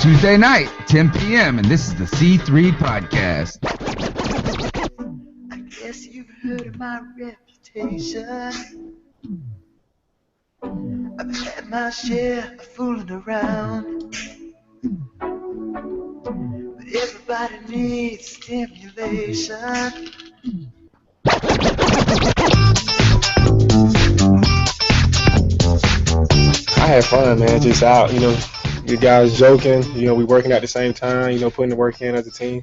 Tuesday night, 10 p.m., and this is the C3 Podcast. I guess you've heard of my reputation. I've had my share of fooling around. But everybody needs stimulation. I had fun, man. Just out, you guys joking. We working at the same time. Putting the work in as a team.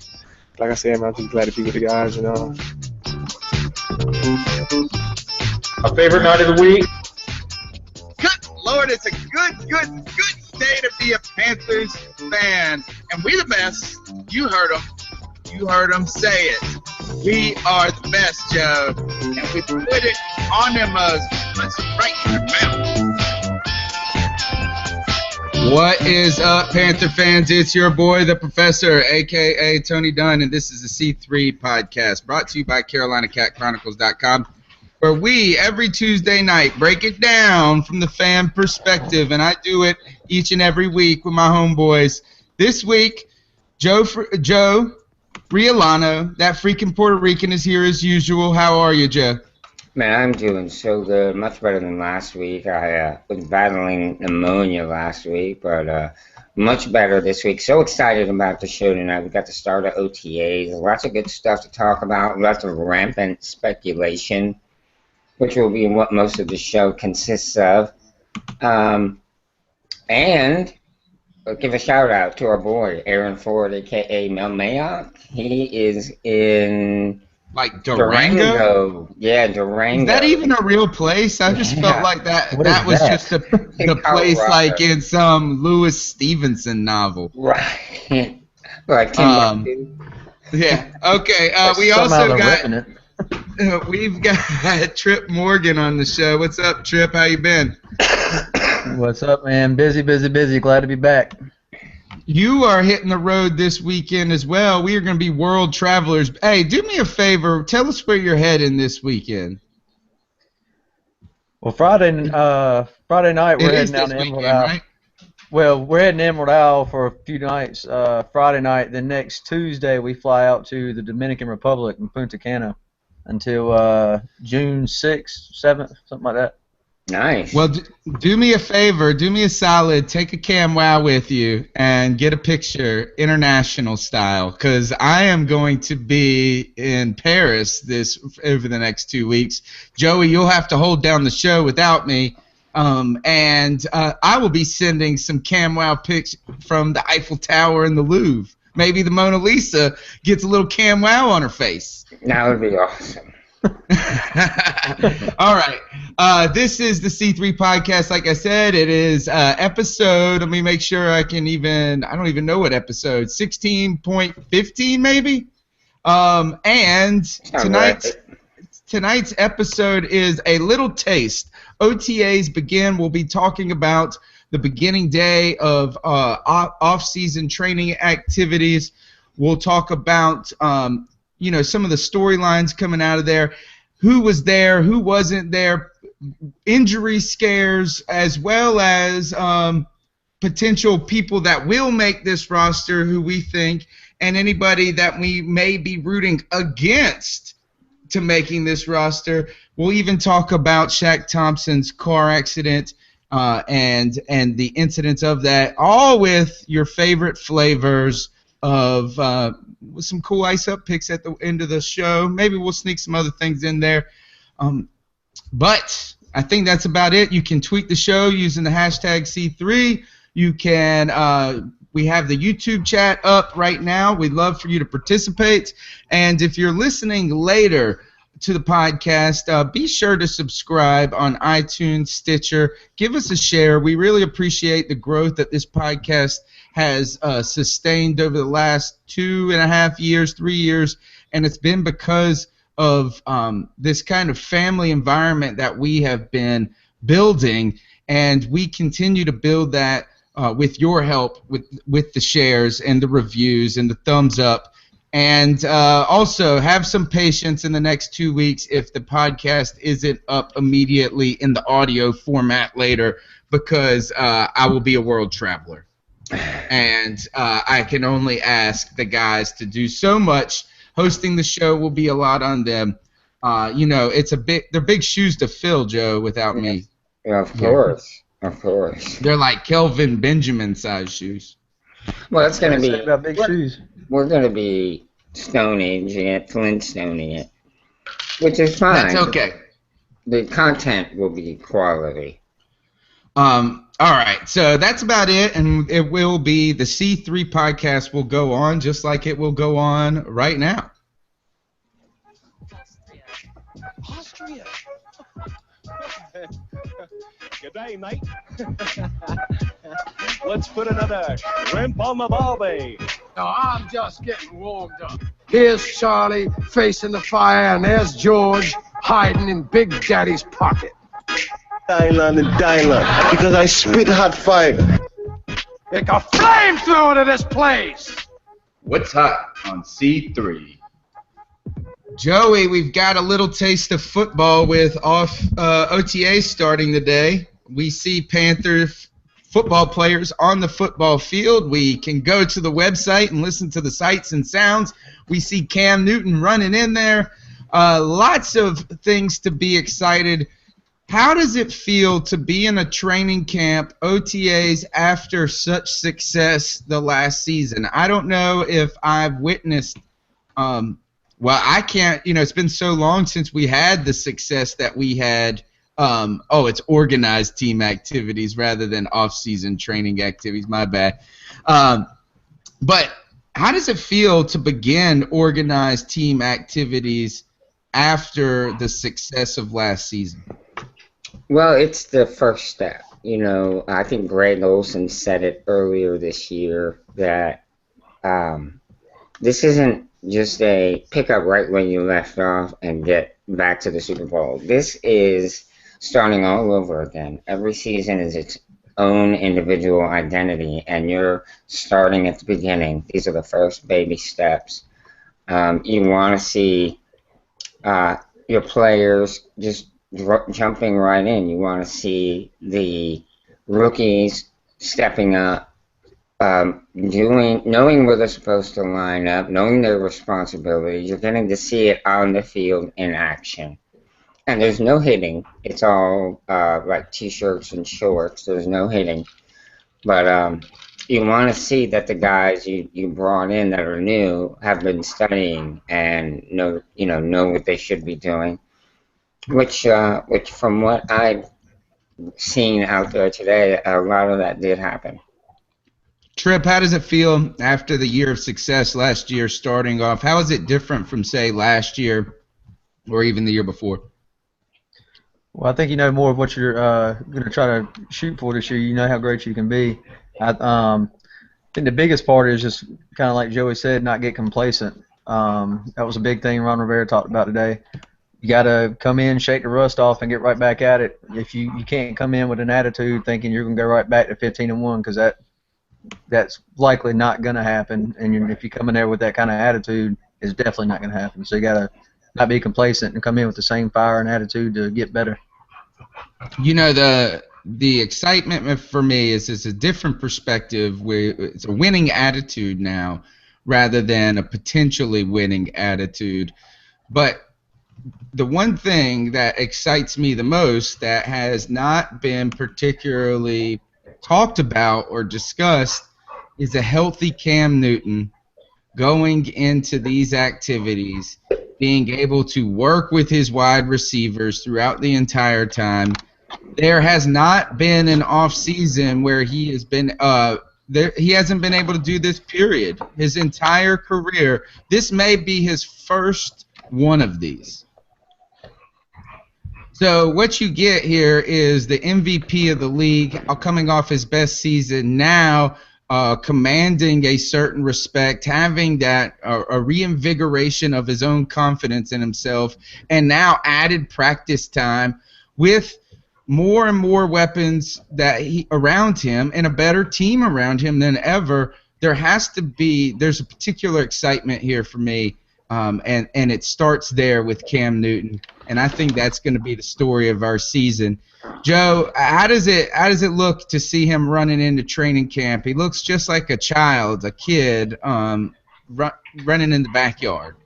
Like I said, man, I'm just glad to be with the guys. A favorite night of the week? Good Lord, it's a good day to be a Panthers fan. And we the best. You heard them. Say it. We are the best, Joe. And we put it on them right in their mouth. What is up, Panther fans? It's your boy, the Professor, a.k.a. Tony Dunn, and this is the C3 Podcast, brought to you by CarolinaCatChronicles.com, where we, every Tuesday night, break it down from the fan perspective, and I do it each and every week with my homeboys. This week, Joe Riolano, that freaking Puerto Rican, is here as usual. How are you, Joe? Man, I'm doing so good, much better than last week. I was battling pneumonia last week, but much better this week. So excited about the show tonight. We got the start of OTAs, lots of good stuff to talk about, lots of rampant speculation, which will be what most of the show consists of. And I'll give a shout out to our boy, Aaron Ford, a.k.a. Mel Mayock. He is in... Like Durango? Yeah, Durango. Is that even a real place? I just felt like that was just the place like in some Louis Stevenson novel. Right. Like Timbuktu. Yeah. Okay. We also we've got Trip Morgan on the show. What's up, Trip? How you been? What's up, man? Busy. Glad to be back. You are hitting the road this weekend as well. We are going to be world travelers. Hey, do me a favor. Tell us where you're heading this weekend. Well, Friday night we're heading down to Emerald Isle. Right? Well, we're heading to Emerald Isle for a few nights. Friday night. Then next Tuesday we fly out to the Dominican Republic in Punta Cana until June 6th, 7th, something like that. Nice. Well, do me a favor. Do me a solid. Take a CamWow with you and get a picture international style, because I am going to be in Paris over the next 2 weeks. Joey, you'll have to hold down the show without me. And I will be sending some CamWow pics from the Eiffel Tower and the Louvre. Maybe the Mona Lisa gets a little CamWow on her face. That would be awesome. All right. This is the C3 Podcast. Like I said, it is episode, let me make sure I don't even know what episode, 16.15 maybe? And tonight's episode is a little taste. OTAs begin. We'll be talking about the beginning day of off-season training activities. We'll talk about some of the storylines coming out of there, who was there, who wasn't there, injury scares, as well as potential people that will make this roster who we think, and anybody that we may be rooting against to making this roster. We'll even talk about Shaq Thompson's car accident and the incidents of that, all with your favorite flavors of with some cool ice-up picks at the end of the show. Maybe we'll sneak some other things in there. But I think that's about it. You can tweet the show using the hashtag C3. You can we have the YouTube chat up right now. We'd love for you to participate. And if you're listening later to the podcast, be sure to subscribe on iTunes, Stitcher. Give us a share. We really appreciate the growth that this podcast has sustained over the last 2.5 years, 3 years, and it's been because of this kind of family environment that we have been building, and we continue to build that with your help, with the shares and the reviews and the thumbs up. And also have some patience in the next 2 weeks if the podcast isn't up immediately in the audio format later, because I will be a world traveler. And I can only ask the guys to do so much. Hosting the show will be a lot on them. They're big shoes to fill, Joe, without me. Yeah, of course. Of course. They're like Kelvin Benjamin size shoes. Well, it's going to be. About big shoes. We're going to be Stone Aging it, Flintstoning it, which is fine. That's okay. The content will be quality. All right, so that's about it, and it will be the C3 podcast will go on just like it will go on right now. Austria. Good day, mate. Let's put another shrimp on the barbie. No, I'm just getting warmed up. Here's Charlie facing the fire, and there's George hiding in Big Daddy's pocket. Dylan and Dylan, because I spit hot fire. Make a flamethrower to this place! What's hot on C3? Joey, we've got a little taste of football with OTAs starting today. We see Panther football players on the football field. We can go to the website and listen to the sights and sounds. We see Cam Newton running in there. Lots of things to be excited. How does it feel to be in a training camp, OTAs, after such success the last season? I don't know if I've witnessed, I can't, it's been so long since we had the success that we had. It's organized team activities rather than off-season training activities, my bad. But how does it feel to begin organized team activities after the success of last season? Well, it's the first step. I think Greg Olson said it earlier this year that this isn't just a pick up right where you left off and get back to the Super Bowl. This is starting all over again. Every season is its own individual identity, and you're starting at the beginning. These are the first baby steps. You want to see your players just jumping right in. You want to see the rookies stepping up, knowing where they're supposed to line up, knowing their responsibilities. You're getting to see it on the field in action. And there's no hitting. It's all like T-shirts and shorts. There's no hitting. But you want to see that the guys you brought in that are new have been studying and know what they should be doing. Which from what I've seen out there today, a lot of that did happen. Tripp, how does it feel after the year of success last year starting off? How is it different from, say, last year or even the year before? Well, I think you know more of what you're going to try to shoot for this year. You know how great you can be. I think the biggest part is just kind of like Joey said, not get complacent. That was a big thing Ron Rivera talked about today. You got to come in, shake the rust off, and get right back at it. If you can't come in with an attitude thinking you're going to go right back to 15-1, because that's likely not going to happen. And if you come in there with that kind of attitude, it's definitely not going to happen. So you got to not be complacent and come in with the same fire and attitude to get better. The excitement for me is it's a different perspective where it's a winning attitude now rather than a potentially winning attitude. But the one thing that excites me the most that has not been particularly talked about or discussed is a healthy Cam Newton going into these activities, being able to work with his wide receivers throughout the entire time. There has not been an off season where he has been he hasn't been able to do this, period. His entire career. This may be his first one of these. So what you get here is the MVP of the league coming off his best season now, commanding a certain respect, having that a reinvigoration of his own confidence in himself, and now added practice time with more and more weapons around him and a better team around him than ever. There's a particular excitement here for me and it starts there with Cam Newton, and I think that's going to be the story of our season. Joe, how does it look to see him running into training camp? He looks just like a child, a kid, running in the backyard.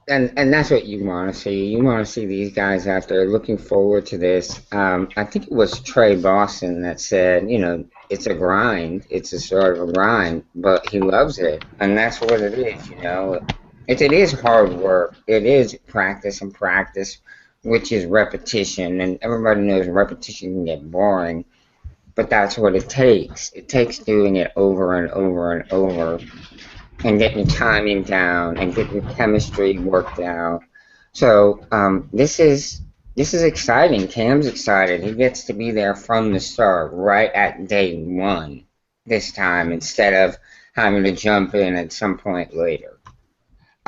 And that's what you want to see. You want to see these guys out there looking forward to this. I think it was Trey Boston that said, you know, it's a grind. It's a sort of a grind, but he loves it, and that's what it is. You know, it is hard work. It is practice and practice, which is repetition, and everybody knows repetition can get boring, but that's what it takes. It takes doing it over and over and over, and getting your timing down and getting your chemistry worked out. So this is exciting. Cam's excited. He gets to be there from the start, right at day one this time, instead of having to jump in at some point later.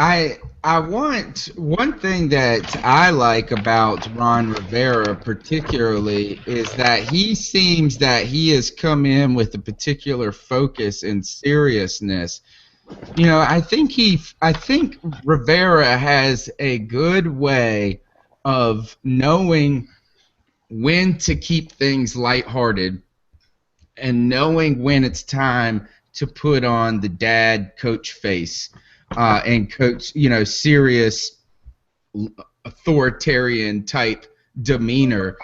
I want one thing that I like about Ron Rivera particularly is that he seems that he has come in with a particular focus and seriousness. You know, I think Rivera has a good way of knowing when to keep things lighthearted and knowing when it's time to put on the dad coach face and coach, you know, serious authoritarian type demeanor.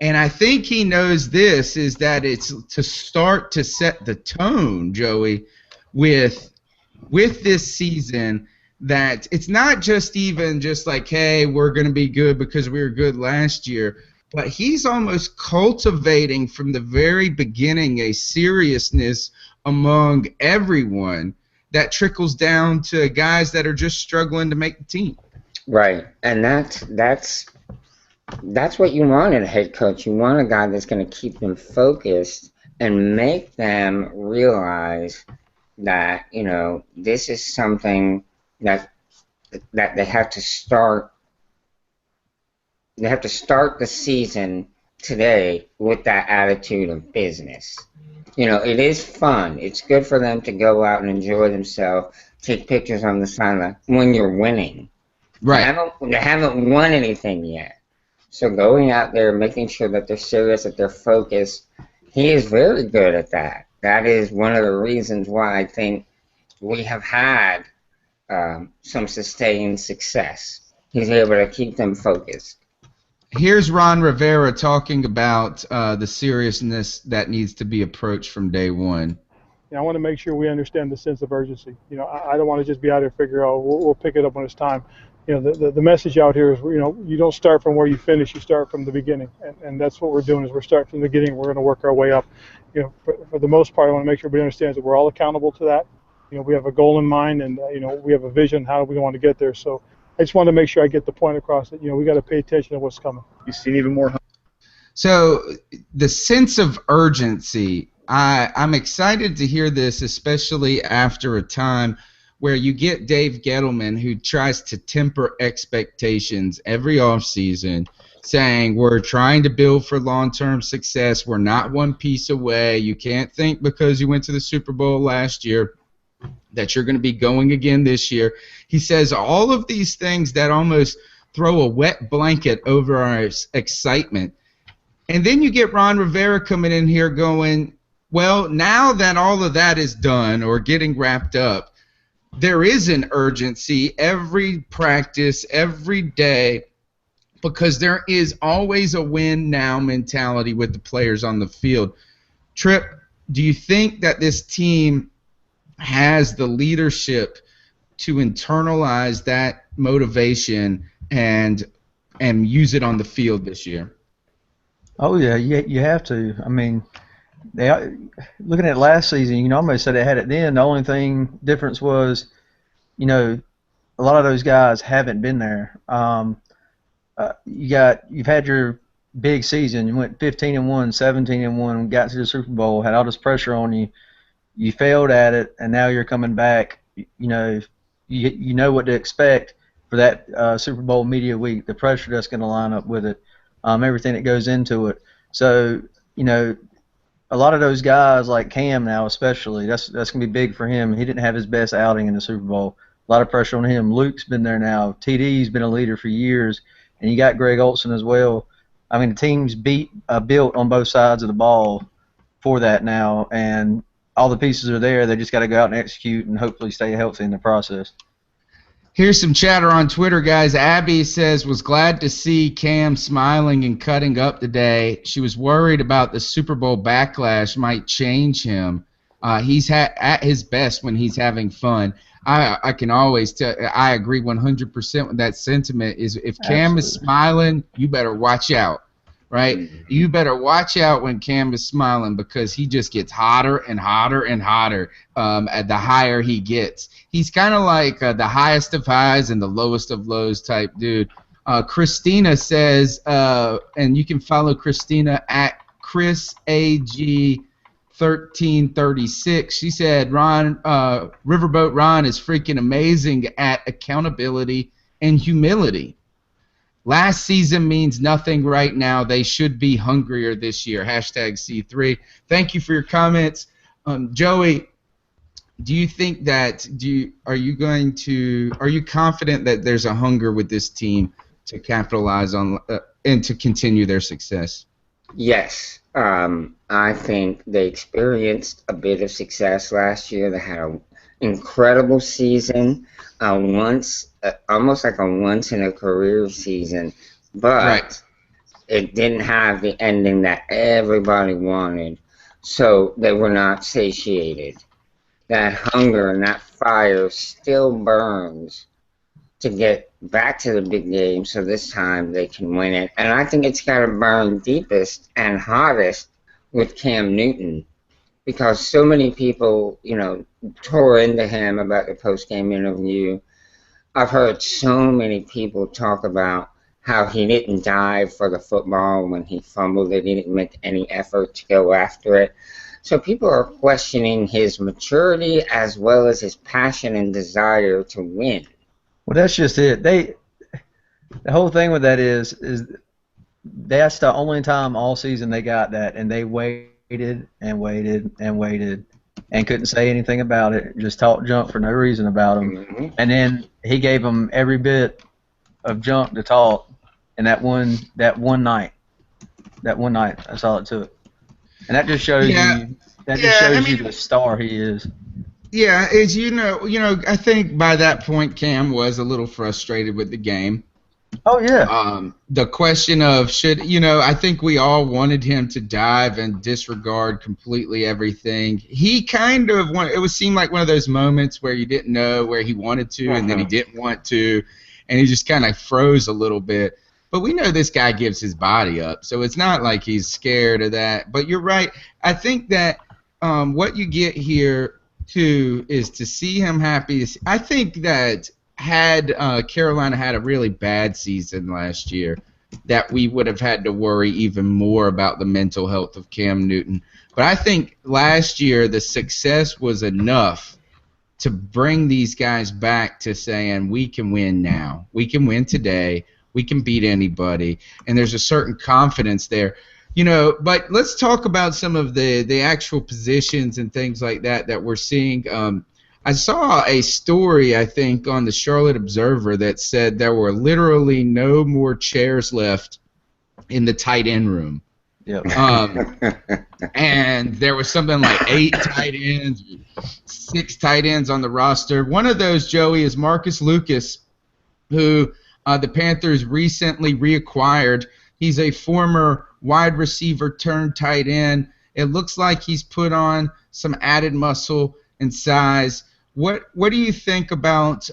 And I think he knows this is that it's to start to set the tone, Joey, with this season, that it's not just even just like, hey, we're going to be good because we were good last year, but he's almost cultivating from the very beginning a seriousness among everyone that trickles down to guys that are just struggling to make the team. Right, and that's what you want in a head coach. You want a guy that's going to keep them focused and make them realize that, you know, this is something that they have to start. They have to start the season today with that attitude of business. You know, it is fun. It's good for them to go out and enjoy themselves, take pictures on the sideline when you're winning. Right. They haven't won anything yet. So going out there, making sure that they're serious, that they're focused, he is very good at that. That is one of the reasons why I think we have had some sustained success. He's able to keep them focused. Here's Ron Rivera talking about the seriousness that needs to be approached from day one. I want to make sure we understand the sense of urgency. You know, I don't want to just be out there figure out we'll pick it up when it's time. You know, the message out here is, you know, you don't start from where you finish, you start from the beginning, and that's what we're doing. Is we're starting from the beginning. We're going to work our way up. You know, for the most part, I want to make sure everybody understands that we're all accountable to that. You know, we have a goal in mind, and you know, we have a vision how we want to get there. So I just want to make sure I get the point across that, you know, we got to pay attention to what's coming. You've seen even more. So the sense of urgency, I'm excited to hear this, especially after a time where you get Dave Gettleman, who tries to temper expectations every offseason, saying we're trying to build for long-term success. We're not one piece away. You can't think because you went to the Super Bowl last year that you're going to be going again this year. He says all of these things that almost throw a wet blanket over our excitement. And then you get Ron Rivera coming in here going, well, now that all of that is done or getting wrapped up, there is an urgency every practice, every day, because there is always a win now mentality with the players on the field. Tripp, do you think that this team has the leadership to internalize that motivation and use it on the field this year? Oh yeah, you have to. I mean, looking at last season, you can almost say they had it then. The only difference was, you know, a lot of those guys haven't been there. You've had your big season. You went 15-1, 17-1, got to the Super Bowl, had all this pressure on you. You failed at it, and now you're coming back. You know what to expect for that Super Bowl media week. The pressure that's going to line up with it, everything that goes into it. So, you know, a lot of those guys like Cam now, especially, that's going to be big for him. He didn't have his best outing in the Super Bowl. A lot of pressure on him. Luke's been there now. TD's been a leader for years, and you got Greg Olson as well. I mean, the team's built on both sides of the ball for that now, and all the pieces are there. They just got to go out and execute and hopefully stay healthy in the process. Here's some chatter on Twitter, guys. Abby says, was glad to see Cam smiling and cutting up today. She was worried about the Super Bowl backlash might change him. He's at his best when he's having fun. I can always tell. I agree 100% with that sentiment. Is if Cam is smiling, you better watch out, right? You better watch out when Cam is smiling because he just gets hotter and hotter and hotter at the higher he gets. He's kind of like the highest of highs and the lowest of lows type dude. Christina says, and you can follow Christina at ChrisAG1336. She said, Riverboat Ron is freaking amazing at accountability and humility. Last season means nothing right now. They should be hungrier this year. Hashtag C3. Thank you for your comments. Joey, do you think that are you confident that there's a hunger with this team to capitalize on and to continue their success? Yes. I think they experienced a bit of success last year. They had an incredible season, almost like a once-in-a-career season, but it didn't have the ending that everybody wanted, so they were not satiated. That hunger and that fire still burns to get back to the big game, so this time they can win it. And I think it's got to burn deepest and hottest with Cam Newton, because so many people, tore into him about the post-game interview. I've heard so many people talk about how he didn't dive for the football when he fumbled it. He didn't make any effort to go after it. So people are questioning his maturity as well as his passion and desire to win. Well, that's just it. The whole thing with that is that's the only time all season they got that, and they waited and waited and waited and couldn't say anything about it. Just talked junk for no reason about him. Mm-hmm. And then he gave them every bit of junk to talk. And that one night, that's all it took. And that just shows you the star he is. Yeah, as you know, I think by that point Cam was a little frustrated with the game. Oh yeah. The question of I think we all wanted him to dive and disregard completely everything. He kind of seemed like one of those moments where you didn't know where he wanted to and then he didn't want to, and he just kind of froze a little bit. But we know this guy gives his body up, so it's not like he's scared of that. But you're right. I think that what you get here too is to see him happy. I think that had Carolina had a really bad season last year, that we would have had to worry even more about the mental health of Cam Newton. But I think last year the success was enough to bring these guys back to saying we can win now. We can win today. We can beat anybody. And there's a certain confidence there. But let's talk about some of the actual positions and things like that we're seeing. I saw a story, I think, on the Charlotte Observer that said there were literally no more chairs left in the tight end room. Yep. And there was something like 8 tight ends, 6 tight ends on the roster. One of those, Joey, is Marcus Lucas, who the Panthers recently reacquired. He's a former wide receiver turned tight end. It looks like he's put on some added muscle and size. What do you think about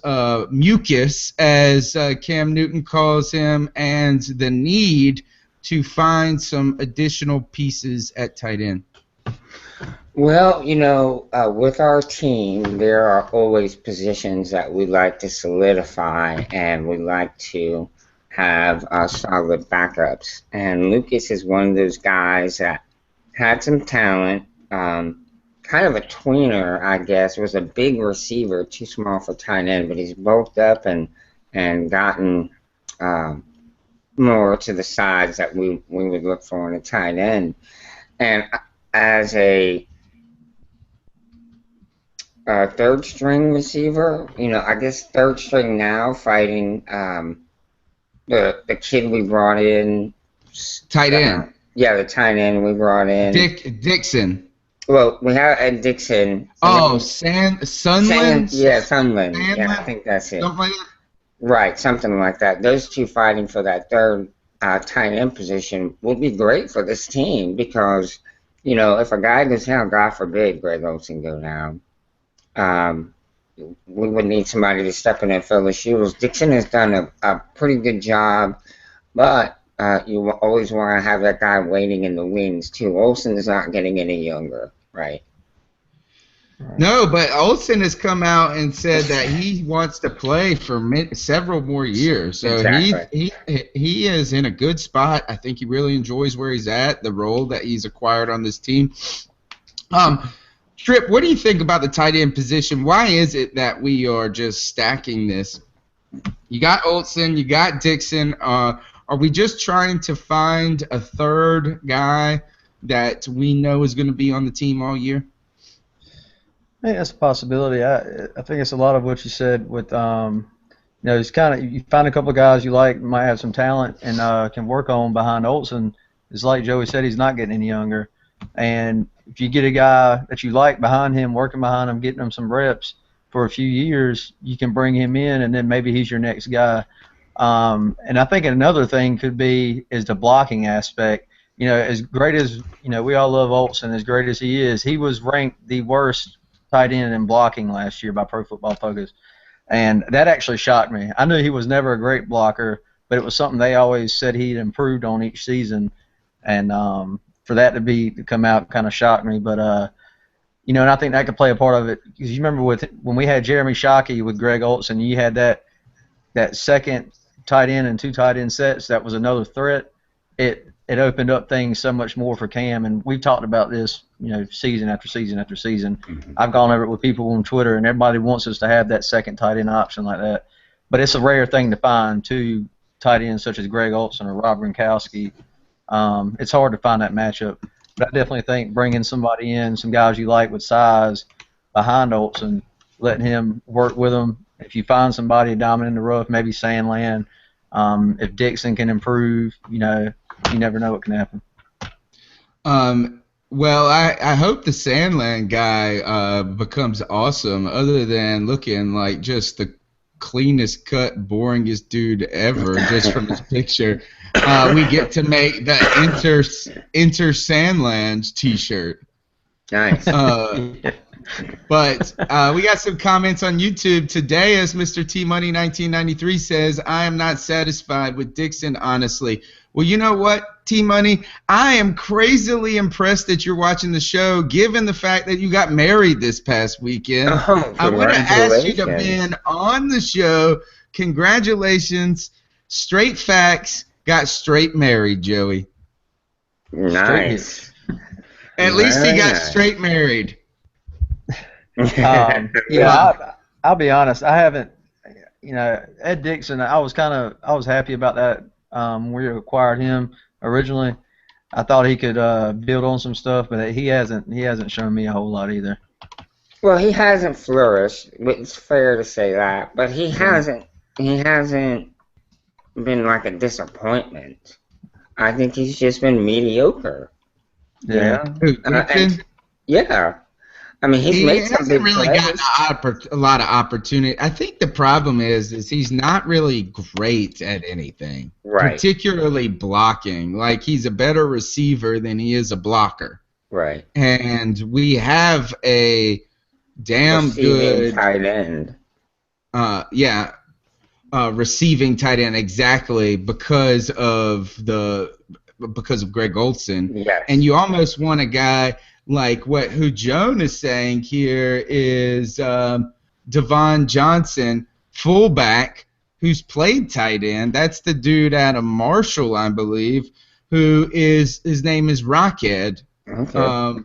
mucus, as Cam Newton calls him, and the need to find some additional pieces at tight end? Well, with our team, there are always positions that we like to solidify, and we like to have solid backups. And Lucas is one of those guys that had some talent, kind of a tweener, I guess, was a big receiver, too small for tight end, but he's bulked up and gotten more to the size that we would look for in a tight end. And as a third string receiver. I guess third string now, fighting the kid we brought in. Tight end. Yeah, the tight end we brought in. Dixon. Well, we have Ed Dixon. Oh, Sunland? Yeah, Sunland. Yeah, I think that's it. Something like that? Right, something like that. Those two fighting for that third tight end position would be great for this team because, if a guy goes down, God forbid Greg Olsen go down, we would need somebody to step in and fill the shoes. Dixon has done a pretty good job, but you always want to have that guy waiting in the wings, too. Olsen is not getting any younger, right? No, but Olsen has come out and said that he wants to play for several more years. So exactly. he is in a good spot. I think he really enjoys where he's at, the role that he's acquired on this team. Tripp, what do you think about the tight end position? Why is it that we are just stacking this? You got Olsen, you got Dixon. Are we just trying to find a third guy that we know is going to be on the team all year? I think that's a possibility. I think it's a lot of what you said with, it's kind of, you find a couple of guys you like, might have some talent, and can work on behind Olsen. It's like Joey said, he's not getting any younger. And if you get a guy that you like behind him, working behind him, getting him some reps for a few years, you can bring him in, and then maybe he's your next guy. And I think another thing could be is the blocking aspect. As great as, we all love Olsen, as great as he was ranked the worst tight end in blocking last year by Pro Football Focus. And that actually shocked me. I knew he was never a great blocker, but it was something they always said he'd improved on each season. And for that to come out kind of shocked me. But, and I think that could play a part of it. Because you remember when we had Jeremy Shockey with Greg Olsen, you had that second tight end and two tight end sets, that was another threat. It opened up things so much more for Cam, and we've talked about this, season after season after season. Mm-hmm. I've gone over it with people on Twitter, and everybody wants us to have that second tight end option like that. But it's a rare thing to find two tight ends such as Greg Olsen or Rob Gronkowski. It's hard to find that matchup. But I definitely think bringing somebody in, some guys you like with size behind Olsen, letting him work with them. If you find somebody dominant in the rough, maybe Sandland. If Dixon can improve, you never know what can happen. Well, I hope the Sandland guy becomes awesome, other than looking like just the cleanest cut, boringest dude ever, just from his picture. We get to make the Enter Sandland t-shirt. Nice. But we got some comments on YouTube today, as Mr. T Money 1993 says, I am not satisfied with Dixon, honestly. Well, you know what, T Money? I am crazily impressed that you're watching the show, given the fact that you got married this past weekend. Oh, I would have asked you to be on the show. Congratulations. Straight facts. Got straight married, Joey. Nice. At least he got straight married. I'll be honest. I haven't, Ed Dixon. I was happy about that. We acquired him originally. I thought he could build on some stuff, but he hasn't shown me a whole lot either. Well, he hasn't flourished. It's fair to say that, but he hasn't been like a disappointment. I think he's just been mediocre. Yeah. Yeah. I mean, he hasn't really gotten a lot of opportunity. I think the problem is he's not really great at anything, right? Particularly blocking. Like, he's a better receiver than he is a blocker, right? And we have a damn good tight end. Receiving tight end, exactly, because of Greg Olsen. Yes. And you almost want a guy like who Joan is saying here is Devon Johnson, fullback, who's played tight end. That's the dude out of Marshall, I believe, his name is Rockhead. Okay.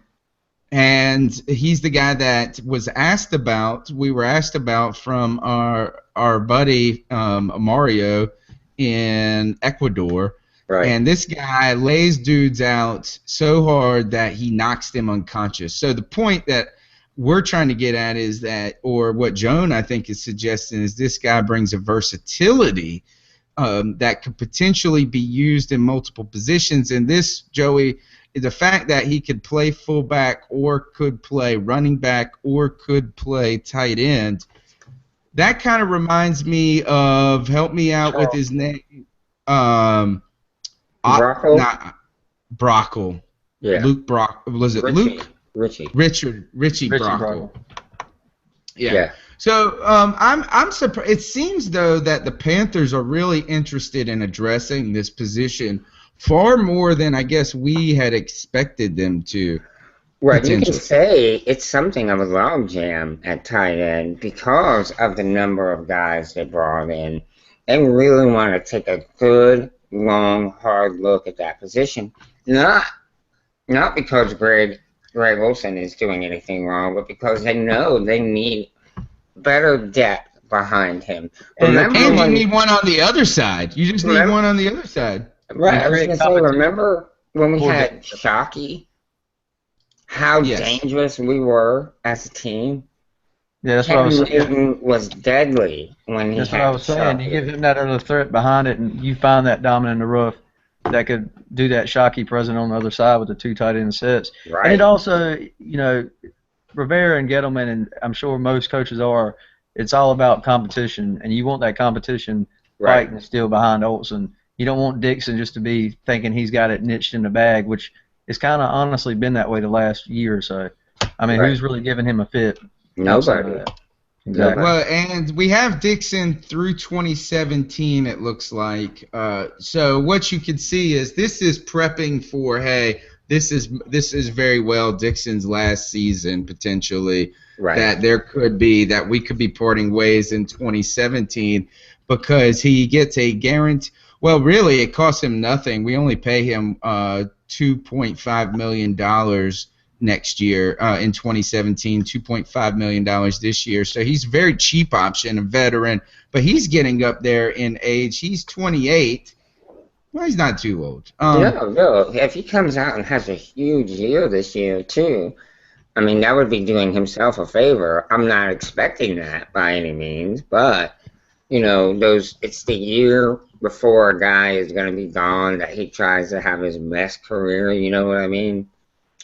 And he's the guy that was asked about. We were asked about from our buddy Mario in Ecuador. Right. And this guy lays dudes out so hard that he knocks them unconscious. So the point that we're trying to get at is that, or what Joan I think is suggesting, is this guy brings a versatility that could potentially be used in multiple positions. And this, Joey, the fact that he could play fullback or could play running back or could play tight end, that kind of reminds me of, help me out with his name, Brockle? Not Brockle. Yeah. Luke Brock. Was it Richie. Luke? Richie Brockle. Yeah. So I'm surprised. It seems though that the Panthers are really interested in addressing this position far more than I guess we had expected them to. Well, you can say it's something of a logjam at tight end because of the number of guys they brought in. They really want to take a good, long, hard look at that position. Not because Greg Wilson is doing anything wrong, but because they know they need better depth behind him. And you need one on the other side. You just need one on the other side. Right. I was going to say, remember when we had Shockey? How dangerous we were as a team. Yeah, that's what I was saying. Was deadly when he That's what I was saying. You give him that other threat behind it, and you find that diamond in the rough that could do that Shockey present on the other side with the two tight end sets. Right. And it also, Rivera and Gettleman, and I'm sure most coaches are, it's all about competition, and you want that competition fighting still behind Olsen. You don't want Dixon just to be thinking he's got it niched in the bag, which it's kind of honestly been that way the last year or so. I mean, who's really giving him a fit? Nobody. Exactly. Well, and we have Dixon through 2017, it looks like. So what you can see is this is prepping for, hey, this is very well Dixon's last season potentially. Right. That there could be, that we could be parting ways in 2017 because he gets a guarantee. Well, really, it costs him nothing. We only pay him $2.5 million next year in 2017, $2.5 million this year. So he's a very cheap option, a veteran, but he's getting up there in age. He's 28. Well, he's not too old. No. If he comes out and has a huge year this year, too, I mean, that would be doing himself a favor. I'm not expecting that by any means, but, it's the year before a guy is going to be gone that he tries to have his best career, you know what I mean?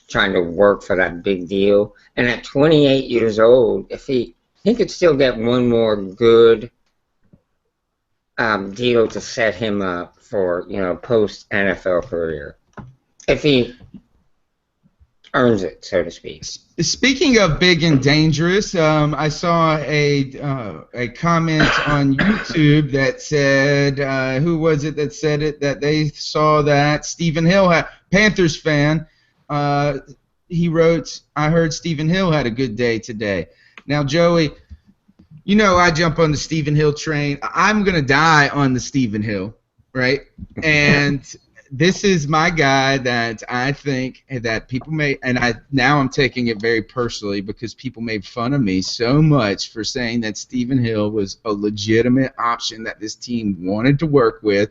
Trying to work for that big deal. And at 28 years old, if he could still get one more good deal to set him up for, post NFL career. If he earns it, so to speak. Speaking of big and dangerous, I saw a comment on YouTube that said, who was it that said it? That they saw that Stephen Hill, Panthers fan, he wrote, I heard Stephen Hill had a good day today. Now, Joey, I jump on the Stephen Hill train. I'm going to die on the Stephen Hill, right? And this is my guy that I think that people may, and now I'm taking it very personally because people made fun of me so much for saying that Stephen Hill was a legitimate option that this team wanted to work with.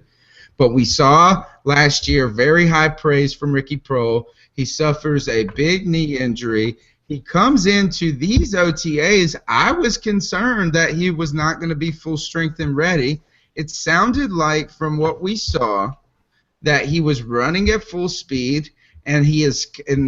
But we saw last year very high praise from Ricky Prohl. He suffers a big knee injury. He comes into these OTAs. I was concerned that he was not going to be full strength and ready. It sounded like from what we saw that he was running at full speed, and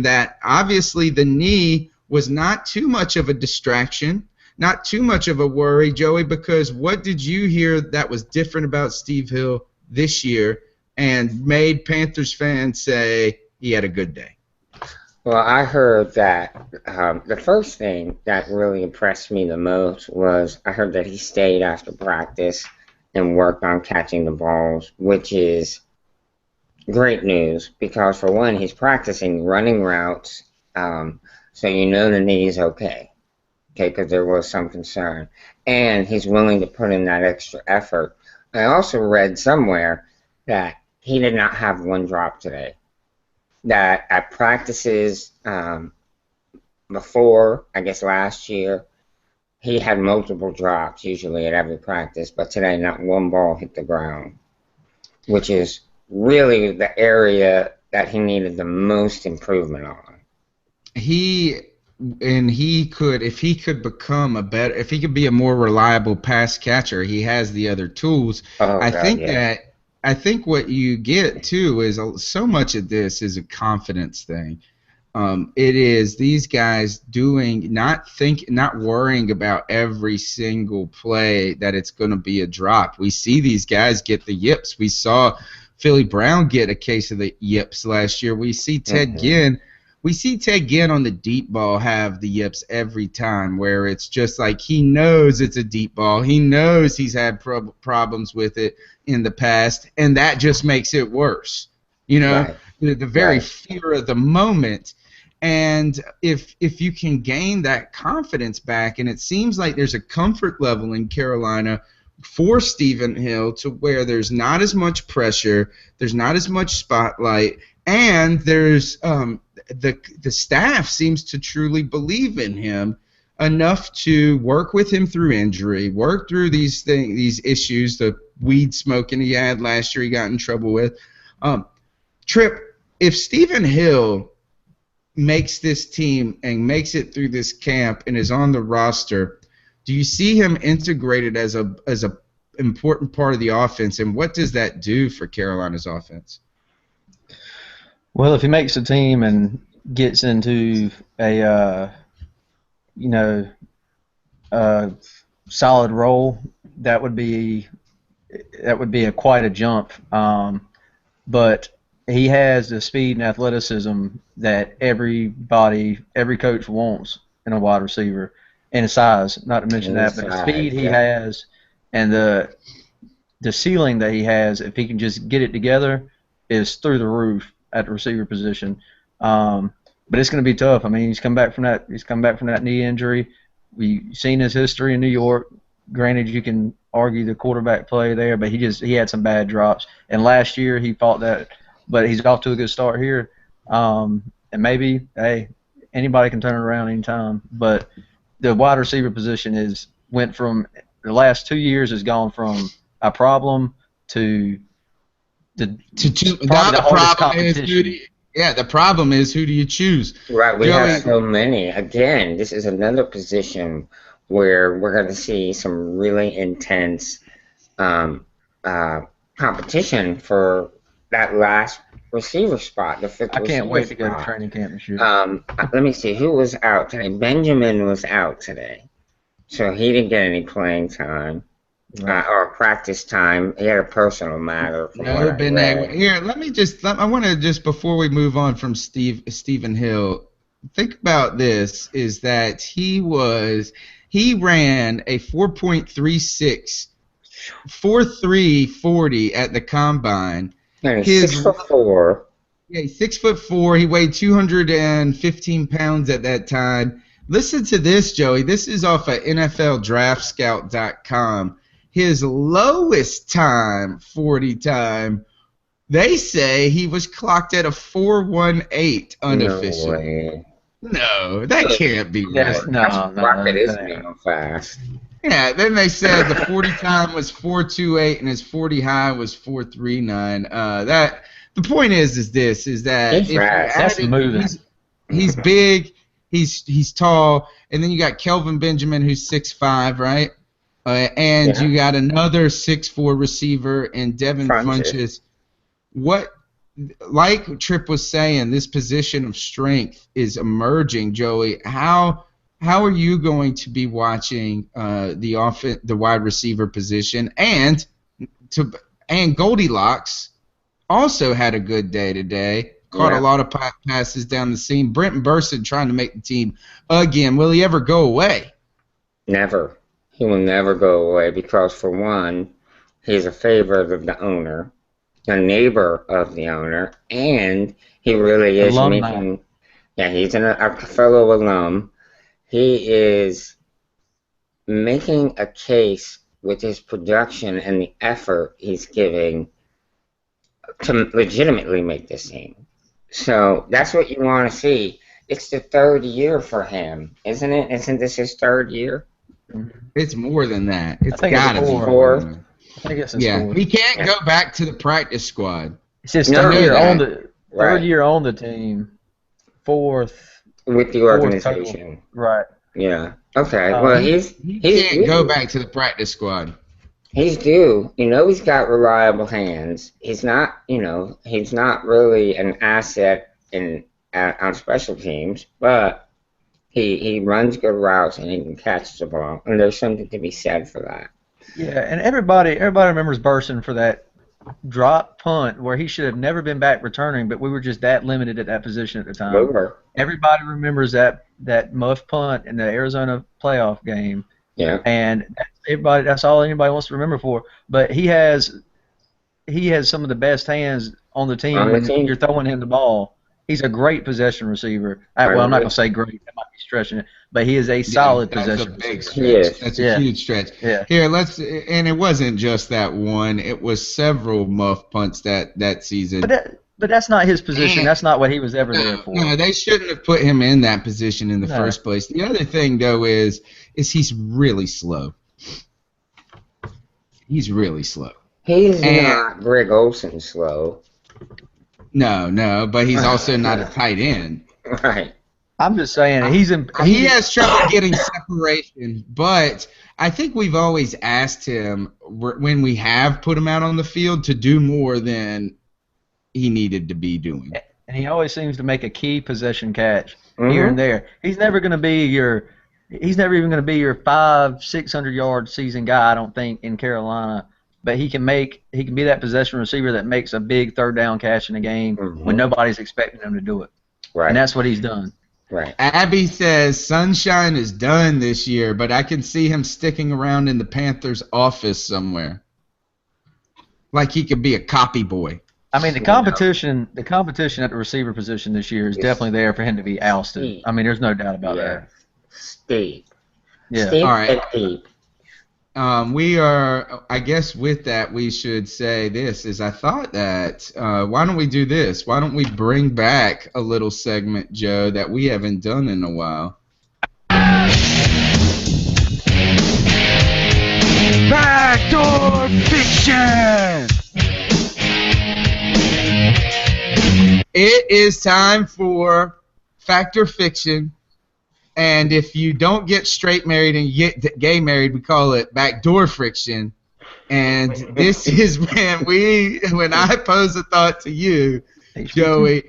that obviously the knee was not too much of a distraction, not too much of a worry, Joey, because what did you hear that was different about Steve Hill this year and made Panthers fans say he had a good day? Well, I heard that the first thing that really impressed me the most was I heard that he stayed after practice and worked on catching the balls, which is great news because, for one, he's practicing running routes, so the knee is okay, because there was some concern. And he's willing to put in that extra effort. I also read somewhere that he did not have one drop today. That at practices before, I guess last year, he had multiple drops usually at every practice, but today not one ball hit the ground, which is really the area that he needed the most improvement on. and if he could become if he could be a more reliable pass catcher, he has the other tools. I think what you get too is so much of this is a confidence thing. It is these guys not worrying about every single play that it's going to be a drop. We see these guys get the yips. We saw Philly Brown get a case of the yips last year. We see Ted Ginn. We see Ted Ginn on the deep ball have the yips every time, where it's just like he knows it's a deep ball. He knows he's had problems with it in the past, and that just makes it worse. You know, the very fear of the moment. And if you can gain that confidence back, and it seems like there's a comfort level in Carolina for Stephen Hill to where there's not as much pressure, there's not as much spotlight, and there's the staff seems to truly believe in him enough to work with him through injury, work through these issues, the weed smoking he had last year he got in trouble with. Trip, if Stephen Hill makes this team and makes it through this camp and is on the roster, do you see him integrated as a important part of the offense, and what does that do for Carolina's offense? Well, if he makes the team and gets into a solid role, that would be quite a jump. But he has the speed and athleticism that every coach wants in a wide receiver, and size, not to mention that, but the speed he has and the ceiling that he has, if he can just get it together, is through the roof at the receiver position. But it's going to be tough. I mean, he's come back from that knee injury. We've seen his history in New York. Granted, you can argue the quarterback play there, but he had some bad drops. And last year he fought that, but he's off to a good start here. And maybe, hey, anybody can turn it around anytime. But the wide receiver position went from the last 2 years has gone from a problem to the problem is who do you choose? Right, we have so many. Again, this is another position where we're going to see some really intense competition for that last receiver spot, the fifth receiver spot. I can't wait to go to training camp and shoot. Let me see, who was out today? Benjamin was out today, so he didn't get any playing time. Or practice time. He had a personal matter. Here, I want to just, before we move on from Stephen Hill, think about this, is that he ran a 4.36, 4.3 40 at the combine. And he's 6'4". Yeah, he's 6'4". He weighed 215 pounds at that time. Listen to this, Joey. This is off of NFLDraftScout.com. His lowest time, 40 time, they say he was clocked at a 4.18 unofficial. No way. No, that can't be right. Rocket is being fast. Yeah, then they said the 40 time was 4.28 and his 40 high was 4.39. The point is that he's big, he's tall, and then you got Kelvin Benjamin who's 6'5", right? You got another 6'4" receiver in Devin Funchess. Like Tripp was saying, this position of strength is emerging, Joey. How are you going to be watching the wide receiver position? And Goldilocks also had a good day today. Caught a lot of passes down the seam. Brenton Burson trying to make the team again. Will he ever go away? Never. He will never go away because, for one, he's a favorite of the owner, a neighbor of the owner, and he really is making. Yeah, he's a fellow alum. He is making a case with his production and the effort he's giving to legitimately make this team. So that's what you want to see. It's the third year for him, isn't it? Isn't this his third year? It's more than that. It's got to be fourth. I think it's fourth. He can't go back to the practice squad. It's his third year on the team. Fourth. with the organization. Right. Yeah. Okay. Well, he can't go back to the practice squad. He's due. He's got reliable hands. He's not. He's not really an asset on special teams, but he runs good routes and he can catch the ball. And there's something to be said for that. Yeah, and everybody remembers Burson for that drop punt where he should have never been back returning, but we were just that limited at that position at the time. Over. Everybody remembers that muff punt in the Arizona playoff game. Yeah. And that's all anybody wants to remember for. But he has some of the best hands on the team when you're throwing him the ball. He's a great possession receiver. Well, I'm not going to say great. That might be stretching it. But he is a solid possession receiver. Yes. That's a huge stretch. Yeah. Here, and it wasn't just that one. It was several muff punts that season. But that's not his position. That's not what he was ever there for. No, they shouldn't have put him in that position in the first place. The other thing, though, is he's really slow. He's really slow. He's not Greg Olsen slow. No, but he's also not a tight end. Right. I'm just saying he has trouble getting separation, but I think we've always asked him when we have put him out on the field to do more than he needed to be doing. And he always seems to make a key possession catch here and there. He's never even going to be your 500-600 yard season guy, I don't think, in Carolina. But he can be that possession receiver that makes a big third down catch in a game when nobody's expecting him to do it. Right. And that's what he's done. Right. Abby says Sunshine is done this year, but I can see him sticking around in the Panthers office somewhere. Like he could be a copy boy. I mean, the competition at the receiver position this year is definitely there for him to be ousted. I mean, there's no doubt about that. Steep. Yeah. Steep. All right. And deep. We are, I guess with that, we should say this, is I thought that, why don't we do this? Why don't we bring back a little segment, Joe, that we haven't done in a while? Backdoor Fiction! It is time for Factor Fiction. And if you don't get straight married and you get gay married, we call it backdoor friction. And this is when I pose a thought to you, Joey,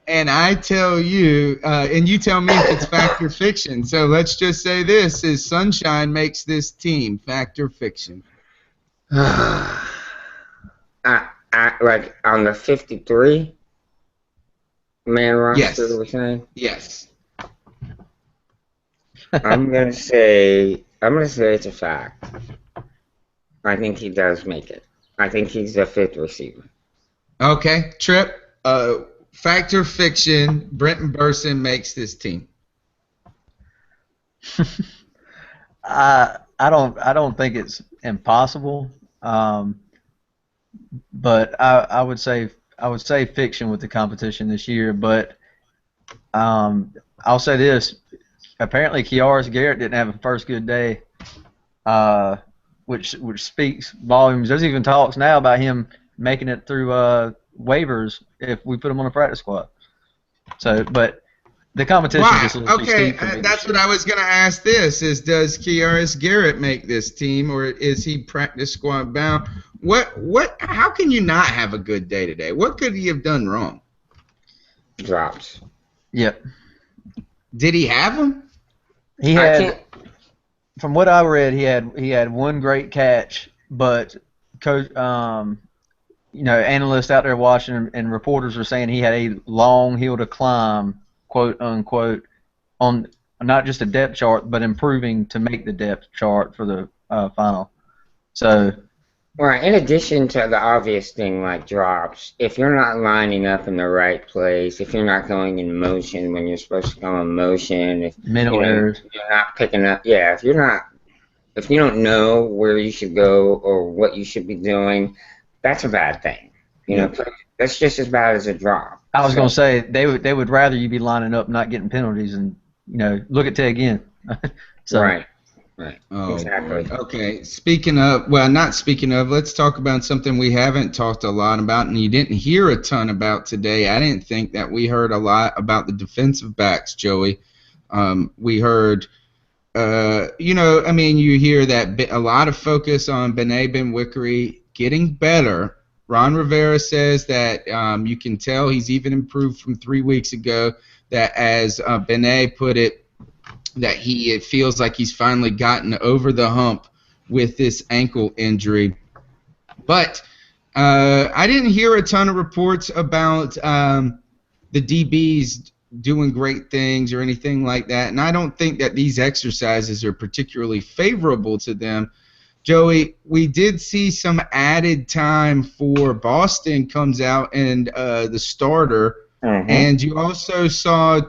and I tell you, and you tell me if it's fact or fiction. So let's just say this is Sunshine makes this team fact or fiction. Like on the 53 man roster, we're saying? Yes. I'm gonna say it's a fact. I think he does make it. I think he's the fifth receiver. Okay, Trip. Fact or fiction? Brenton Burson makes this team. I don't think it's impossible, but I would say fiction with the competition this year. But I'll say this. Apparently, Kearis Garrett didn't have a first good day, which speaks volumes. There's even talks now about him making it through waivers if we put him on a practice squad. So, but the competition just a little too steep for me. That's what I was going to ask. This is: does Kearis Garrett make this team, or is he practice squad bound? What? How can you not have a good day today? What could he have done wrong? Drops. Yep. Did he have them? He had, from what I read, he had one great catch, but coach, analysts out there watching and reporters are saying he had a long hill to climb, quote unquote, on not just a depth chart, but improving to make the depth chart for the final. So. Right. In addition to the obvious thing like drops, if you're not lining up in the right place, if you're not going in motion when you're supposed to go in motion, if mental errors, you're not picking up, if you don't know where you should go or what you should be doing, that's a bad thing. That's just as bad as a drop. I was going to say they would rather you be lining up, not getting penalties, and look at Ted again. So, right. Right. Oh, Exactly. boy. Okay. Not speaking of, let's talk about something we haven't talked a lot about, and you didn't hear a ton about today. I didn't think that we heard a lot about the defensive backs, Joey. We heard, you hear that a lot of focus on Bené Benwickery getting better. Ron Rivera says that you can tell he's even improved from 3 weeks ago, that as Bené put it, that it feels like he's finally gotten over the hump with this ankle injury. But I didn't hear a ton of reports about the DBs doing great things or anything like that, and I don't think that these exercises are particularly favorable to them. Joey, we did see some added time for Boston comes out and the starter, and you also saw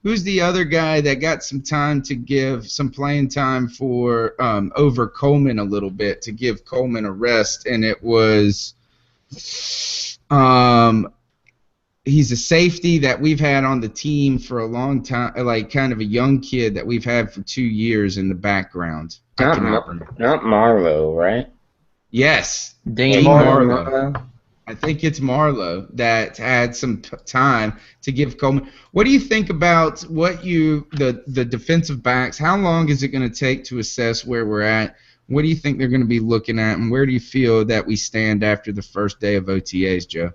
who's the other guy that got some time to give some playing time for over Coleman a little bit to give Coleman a rest, and it was he's a safety that we've had on the team for a long time, like kind of a young kid that we've had for 2 years in the background. Not Marlowe, right? Yes, Dean Marlowe. I think it's Marlowe that had some time to give Coleman. What do you think about the defensive backs? How long is it going to take to assess where we're at? What do you think they're going to be looking at, and where do you feel that we stand after the first day of OTAs, Joe?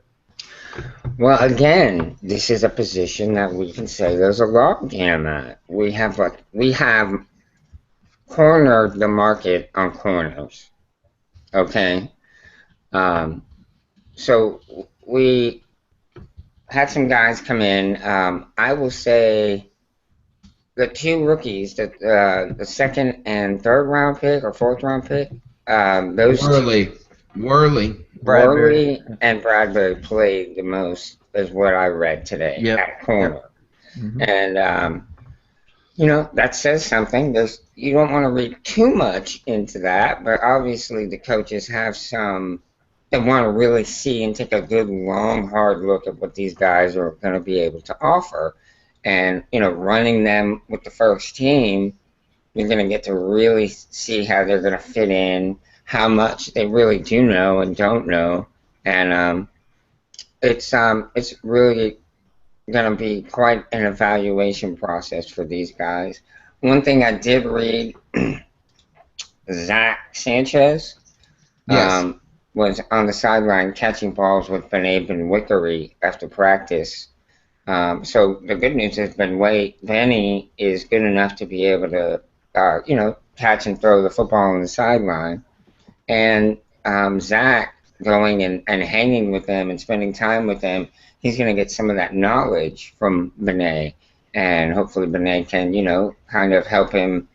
Well, again, this is a position that we can say there's a logjam at. We have cornered the market on corners. Okay. So we had some guys come in. I will say the 2 rookies, the second and third round pick or fourth round pick, those Worley and Bradbury played the most, is what I read today at corner. And that says something. You don't want to read too much into that, but obviously the coaches have some. They want to really see and take a good, long, hard look at what these guys are going to be able to offer. And, running them with the first team, you're going to get to really see how they're going to fit in, how much they really do know and don't know. And it's really going to be quite an evaluation process for these guys. One thing I did read, Zach Sanchez. Yes. Was on the sideline catching balls with Bené Benwickery after practice. So the good news is Benny is good enough to be able to, catch and throw the football on the sideline. And Zach going and hanging with them and spending time with them, he's going to get some of that knowledge from Bené. And hopefully Bené can, kind of help him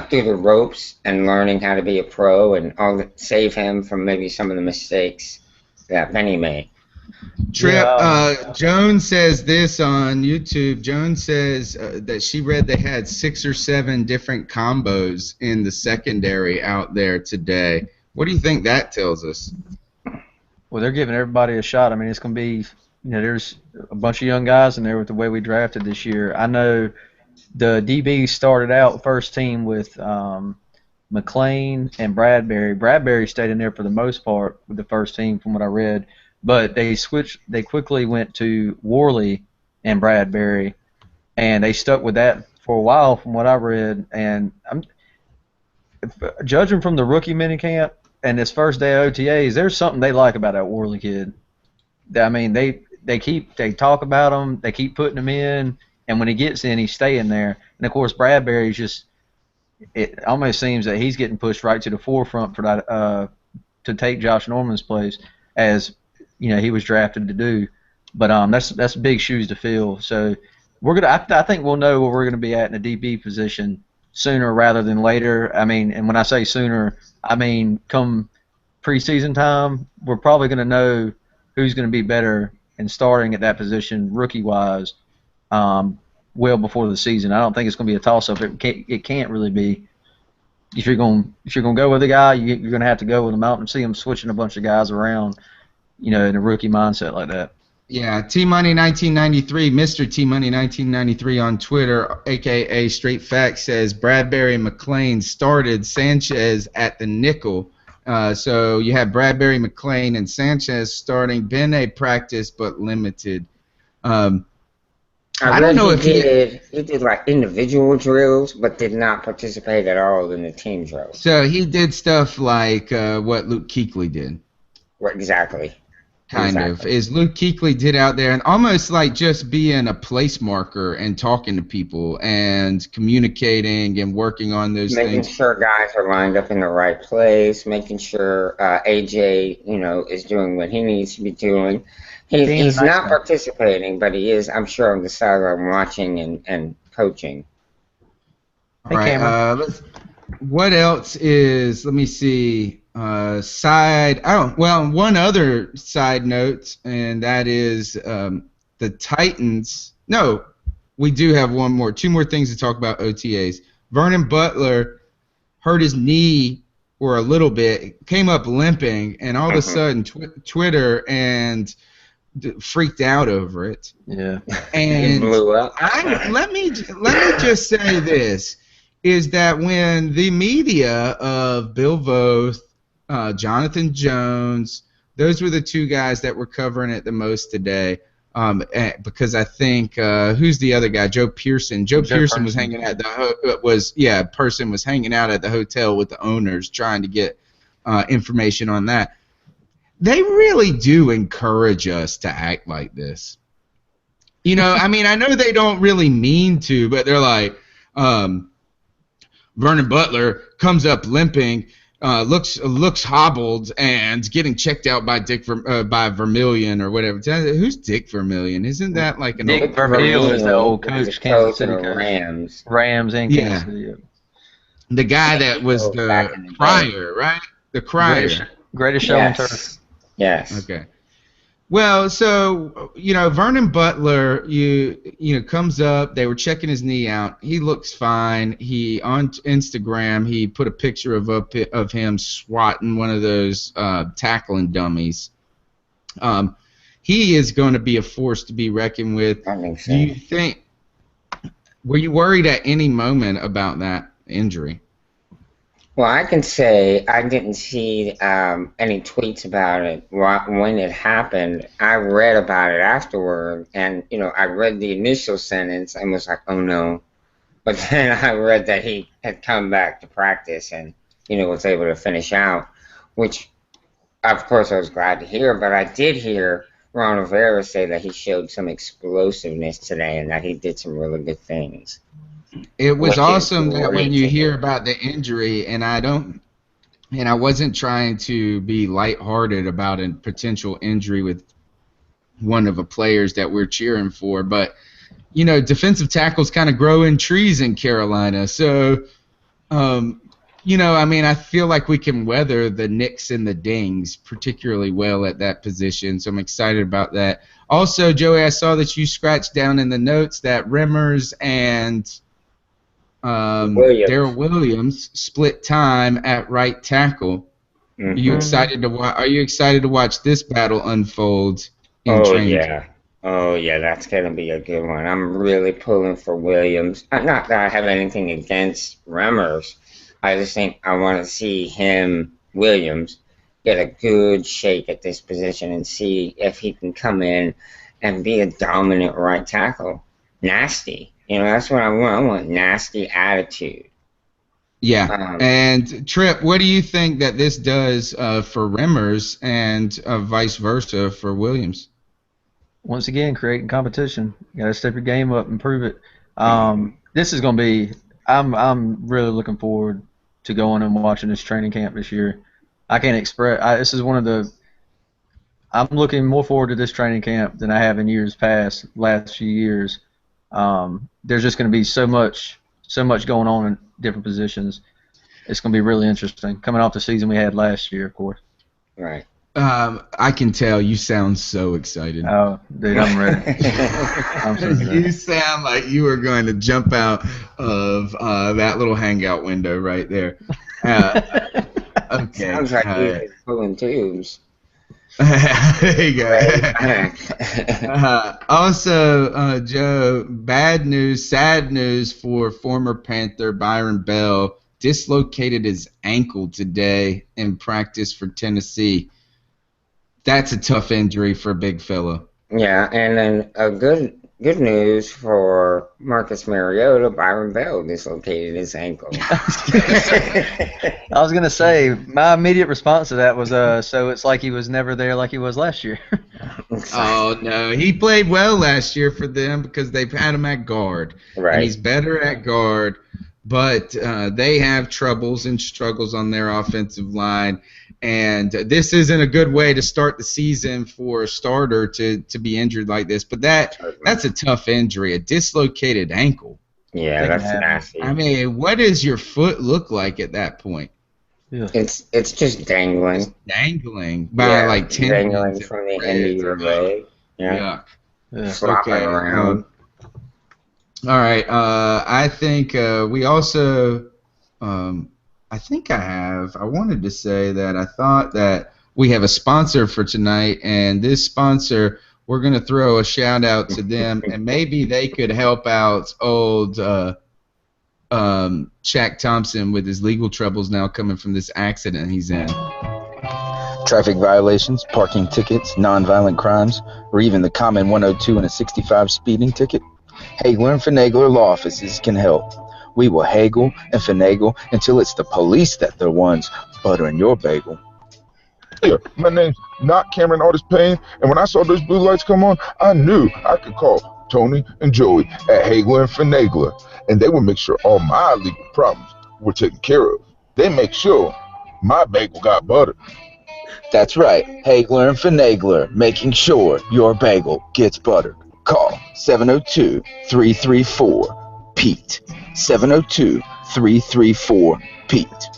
through the ropes and learning how to be a pro and save him from maybe some of the mistakes that Benny made. Trip, Joan says this on YouTube. Joan says that she read they had 6 or 7 different combos in the secondary out there today. What do you think that tells us? Well, they're giving everybody a shot. I mean, it's going to be, there's a bunch of young guys in there with the way we drafted this year. I know the DBs started out first team with McLean and Bradbury. Bradbury stayed in there for the most part with the first team from what I read, but they quickly went to Worley and Bradbury, and they stuck with that for a while from what I read. And judging from the rookie minicamp and this first day of OTAs, there's something they like about that Worley kid. I mean, they talk about him, they keep putting him in, and when he gets in, he's staying there. And of course, Bradbury's it almost seems that he's getting pushed right to the forefront for that to take Josh Norman's place, as he was drafted to do. But that's big shoes to fill. So I think we'll know where we're gonna be at in the DB position sooner rather than later. I mean, and when I say sooner, I mean come preseason time, we're probably gonna know who's gonna be better and starting at that position rookie-wise well before the season. I don't think it's going to be a toss-up. It can't really be. If you're going to go with a guy, you're going to have to go with him out and see him switching a bunch of guys around, in a rookie mindset like that. Yeah, T Money 1993, Mr. T Money 1993 on Twitter, aka Straight Facts, says Bradbury McLean started Sanchez at the nickel. So you have Bradbury McLean and Sanchez starting. Been a practice but limited. I don't know if he did like individual drills, but did not participate at all in the team drills. So he did stuff like what Luke Kuechly did. Right, exactly. Kind of, is Luke Kuechly did out there, and almost like just being a place marker and talking to people and communicating and working on those things. Making sure guys are lined up in the right place, making sure AJ, is doing what he needs to be doing. He's not participating, but he is, I'm sure, on the sideline watching and coaching. All right, what else is, let me see. One other side note, and that is the Titans. No, we do have two more things to talk about OTAs. Vernon Butler hurt his knee for a little bit, came up limping, and all of a sudden Twitter and freaked out over it. Yeah, and it blew up. Let me just say this: is that when the media of Bill Voth, Jonathan Jones, those were the two guys that were covering it the most today. Because I think who's the other guy? Joe Pearson. Joe Pearson was hanging at Person was hanging out at the hotel with the owners trying to get information on that. They really do encourage us to act like this. I mean, I know they don't really mean to, but they're like, Vernon Butler comes up limping. Looks hobbled and getting checked out by by Vermillion or whatever. Who's Dick Vermillion? Isn't that like an Dick Vermillion is the old coach, Kansas City coach. Rams and Kansas City. The guy that was the crier, right? The crier. Greatest show on turf. Yes. Okay. Well, so Vernon Butler, comes up. They were checking his knee out. He looks fine. He on Instagram he put a picture of him swatting one of those tackling dummies. He is going to be a force to be reckoned with. I think so. Do you think? Were you worried at any moment about that injury? Well, I can say I didn't see any tweets about it when it happened. I read about it afterward, and I read the initial sentence and was like, "Oh no!" But then I read that he had come back to practice and was able to finish out, which, of course, I was glad to hear. But I did hear Ron Rivera say that he showed some explosiveness today and that he did some really good things. It was awesome that when you hear about the injury, and I wasn't trying to be lighthearted about a potential injury with one of the players that we're cheering for, but defensive tackles kind of grow in trees in Carolina, so I feel like we can weather the nicks and the dings particularly well at that position, so I'm excited about that. Also, Joey, I saw that you scratched down in the notes that Remmers and Darrell Williams split time at right tackle. Mm-hmm. Are you excited to watch this battle unfold in training? Oh yeah, that's gonna be a good one. I'm really pulling for Williams. Not that I have anything against Remmers. I just think I want to see Williams, get a good shake at this position and see if he can come in and be a dominant right tackle. Nasty. That's what I want. I want nasty attitude. Yeah. And Tripp, what do you think that this does for Remmers and vice versa for Williams? Once again, creating competition. You got to step your game up and prove it. This is going to be. I'm really looking forward to going and watching this training camp this year. I can't express. This is one of the. I'm looking more forward to this training camp than I have in years past. Last few years. There's just going to be so much going on in different positions. It's going to be really interesting. Coming off the season we had last year, of course. Right. I can tell you sound so excited. Oh, dude, I'm ready. You sound like you are going to jump out of that little hangout window right there. Okay. Sounds like you're pulling tubes. There you go. Also, Joe, bad news, sad news for former Panther Byron Bell. Dislocated his ankle today in practice for Tennessee. That's a tough injury for a big fella. Yeah, and then a good news for Marcus Mariota, Byron Bell dislocated his ankle. I was gonna say my immediate response to that was so it's like he was never there like he was last year. Oh no, he played well last year for them because they've had him at guard. Right. And he's better at guard, but they have troubles and struggles on their offensive line. And this isn't a good way to start the season for a starter to be injured like this. But that's a tough injury, a dislocated ankle. Yeah, that's nasty. I mean, what does your foot look like at that point? Yeah. It's just dangling. It's dangling by like 10 dangling from the end of your leg. Yeah. Flopping around. All right. I think we also. I wanted to say that I thought that we have a sponsor for tonight, and this sponsor, we're going to throw a shout out to them, and maybe they could help out old Shaq Thompson with his legal troubles now coming from this accident he's in. Traffic violations, parking tickets, nonviolent crimes, or even the common 102 and a 65 speeding ticket? Hagler and Finagler Law Offices can help. We will haggle and finagle until it's the police that they're ones buttering your bagel. Yeah, my name's not Cameron Otis Payne, and when I saw those blue lights come on, I knew I could call Tony and Joey at Hagler and Finagler, and they would make sure all my legal problems were taken care of. They make sure my bagel got butter. That's right, Hagler and Finagler, making sure your bagel gets buttered. Call 702-334-PETE. 702-334-PETE.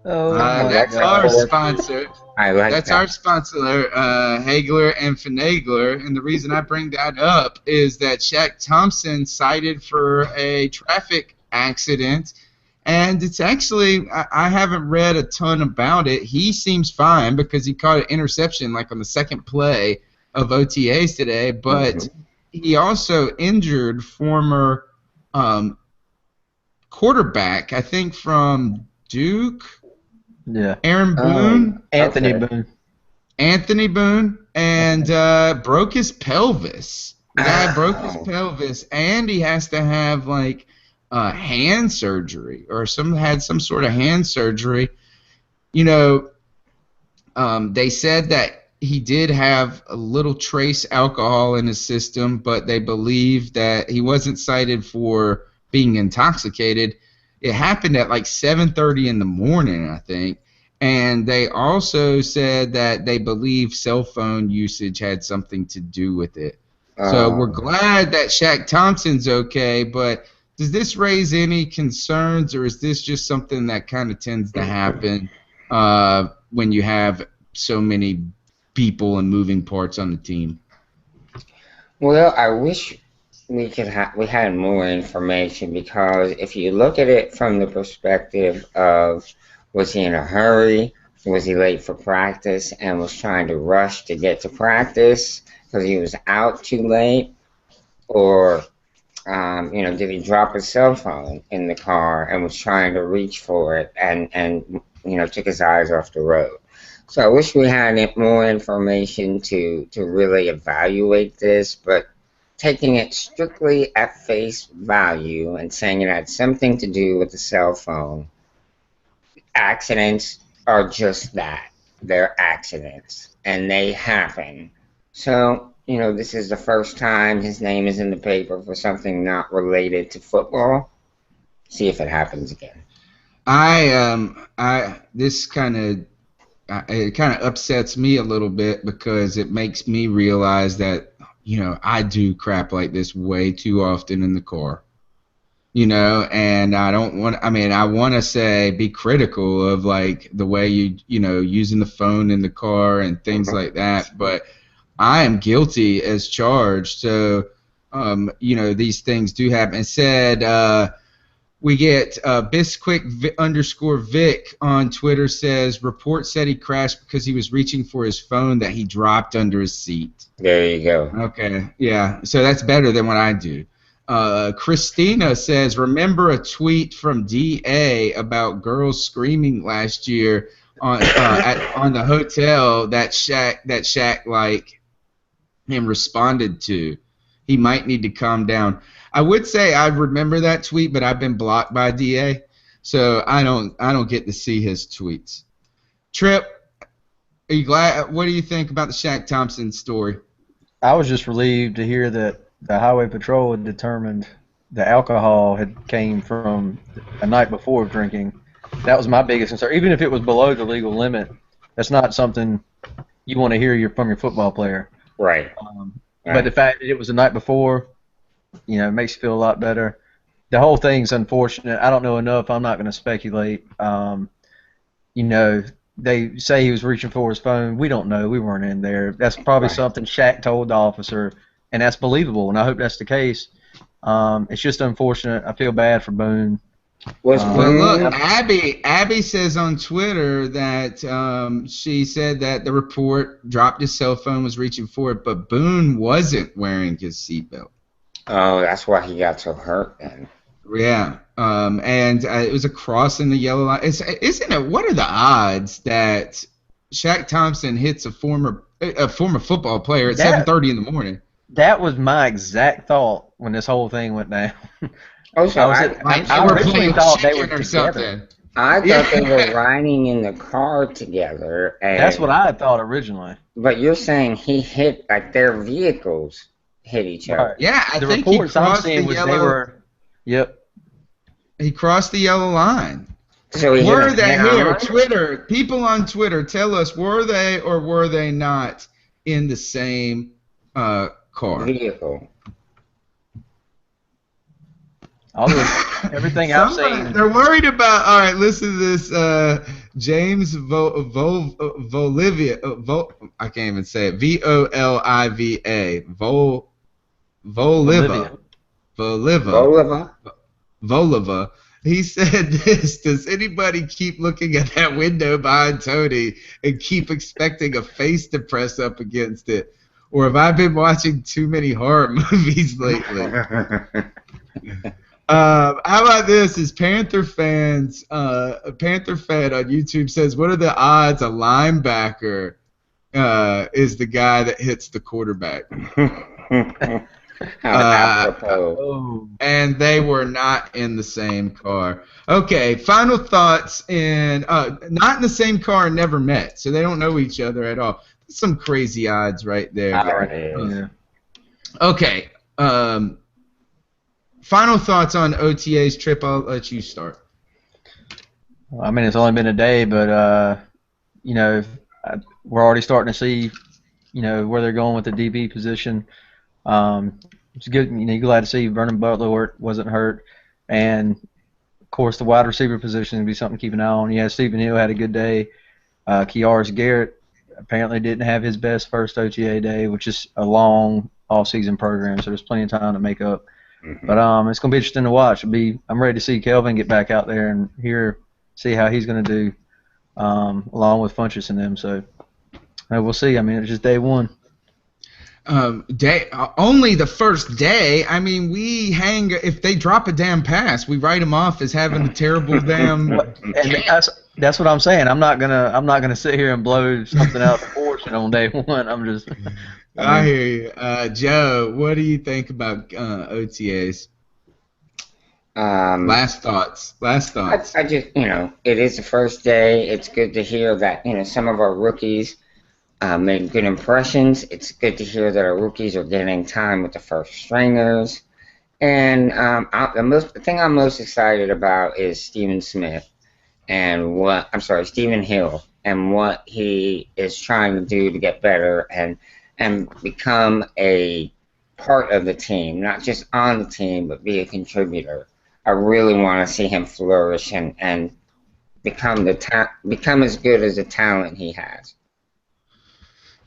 That's our sponsor. That's our sponsor, Hagler and Finagler. And the reason I bring that up is that Shaq Thompson cited for a traffic accident. And it's actually, I haven't read a ton about it. He seems fine because he caught an interception like on the second play of OTAs today. But he also injured former quarterback, I think from Duke. Yeah. Aaron Boone. Anthony Boone. Anthony Boone, and broke his pelvis. The guy broke his pelvis, and he has to have like hand surgery or had some sort of hand surgery. You know, they said that he did have a little trace alcohol in his system, but they believe that he wasn't cited for being intoxicated. It happened at like 7:30 in the morning, I think. And they also said that they believe cell phone usage had something to do with it. So we're glad that Shaq Thompson's okay, but does this raise any concerns, or is this just something that kind of tends to happen when you have so many people and moving parts on the team? Well, I wish we had more information, because if you look at it from the perspective of, was he in a hurry? Was he late for practice and was trying to rush to get to practice because he was out too late? Or, did he drop his cell phone in the car and was trying to reach for it and took his eyes off the road? So I wish we had more information to really evaluate this, but taking it strictly at face value and saying it had something to do with the cell phone, accidents are just that. They're accidents, and they happen. So, this is the first time his name is in the paper for something not related to football. See if it happens again. This kind of upsets me a little bit, because it makes me realize that, I do crap like this way too often in the car. And I want to say be critical of like the way using the phone in the car and things like that, but I am guilty as charged. So, these things do happen. It said We get Bisquick_Vic on Twitter says, report said he crashed because he was reaching for his phone that he dropped under his seat. There you go. Okay, yeah, so that's better than what I do. Christina says, remember a tweet from DA about girls screaming last year on the hotel that Shaq like him responded to. He might need to calm down. I would say I remember that tweet, but I've been blocked by DA, so I don't get to see his tweets. Trip, are you glad? What do you think about the Shaq Thompson story? I was just relieved to hear that the Highway Patrol had determined the alcohol had came from a night before of drinking. That was my biggest concern. Even if it was below the legal limit, that's not something you want to hear from your football player. Right. But the fact that it was the night before, it makes you feel a lot better. The whole thing's unfortunate. I don't know enough. I'm not going to speculate. They say he was reaching for his phone. We don't know. We weren't in there. That's probably something Shaq told the officer, and that's believable, and I hope that's the case. It's just unfortunate. I feel bad for Boone. Well, look, Abby says on Twitter that she said that the report dropped his cell phone, was reaching for it, but Boone wasn't wearing his seatbelt. Oh, that's why he got so hurt then. Yeah, and it was a cross in the yellow line. Isn't it? What are the odds that Shaq Thompson hits a former football player at 7:30 in the morning? That was my exact thought when this whole thing went down. Oh, so I originally thought they were together. I thought they were riding in the car together. And, that's what I had thought originally. But you're saying he hit, like their vehicles hit each other. Right. Yeah, I think he crossed the yellow. Yep. He crossed the yellow line. So were they here? Twitter, people on Twitter, tell us, were they or were they not in the same car? Vehicle. Everything I've seen. They're worried about. All right, listen to this. James Volivia. I can't even say it. Voliva. Voliva. He said this: does anybody keep looking at that window behind Tony and keep expecting a face to press up against it? Or have I been watching too many horror movies lately? How about this? Is Panther fan on YouTube says, what are the odds a linebacker is the guy that hits the quarterback? And they were not in the same car. Okay, final thoughts. And not in the same car and never met, so they don't know each other at all. Some crazy odds right there. Okay. Final thoughts on OTAs. Trip, I'll let you start. Well, I mean, it's only been a day, but we're already starting to see, where they're going with the DB position. It's good. You're glad to see Vernon Butler wasn't hurt, and of course the wide receiver position would be something to keep an eye on. Yeah, Stephen Hill had a good day. Kiaris Garrett apparently didn't have his best first OTA day, which is a long off-season program, so there's plenty of time to make up. But it's going to be interesting to watch. I'm ready to see Kelvin get back out there and see how he's going to do, along with Funchess and them. So we'll see. I mean, it's just day one. Only the first day. I mean, we hang. If they drop a damn pass, we write them off as having a terrible damn. And that's what I'm saying. I'm not gonna sit here and blow something out of proportion on day one. I'm just. I hear you, Joe. What do you think about OTAs? Last thoughts. I just, it is the first day. It's good to hear that some of our rookies made good impressions. It's good to hear that our rookies are getting time with the first stringers. And the thing I'm most excited about is Stephen Hill and what he is trying to do to get better and become a part of the team, not just on the team, but be a contributor. I really want to see him flourish and become as good as the talent he has.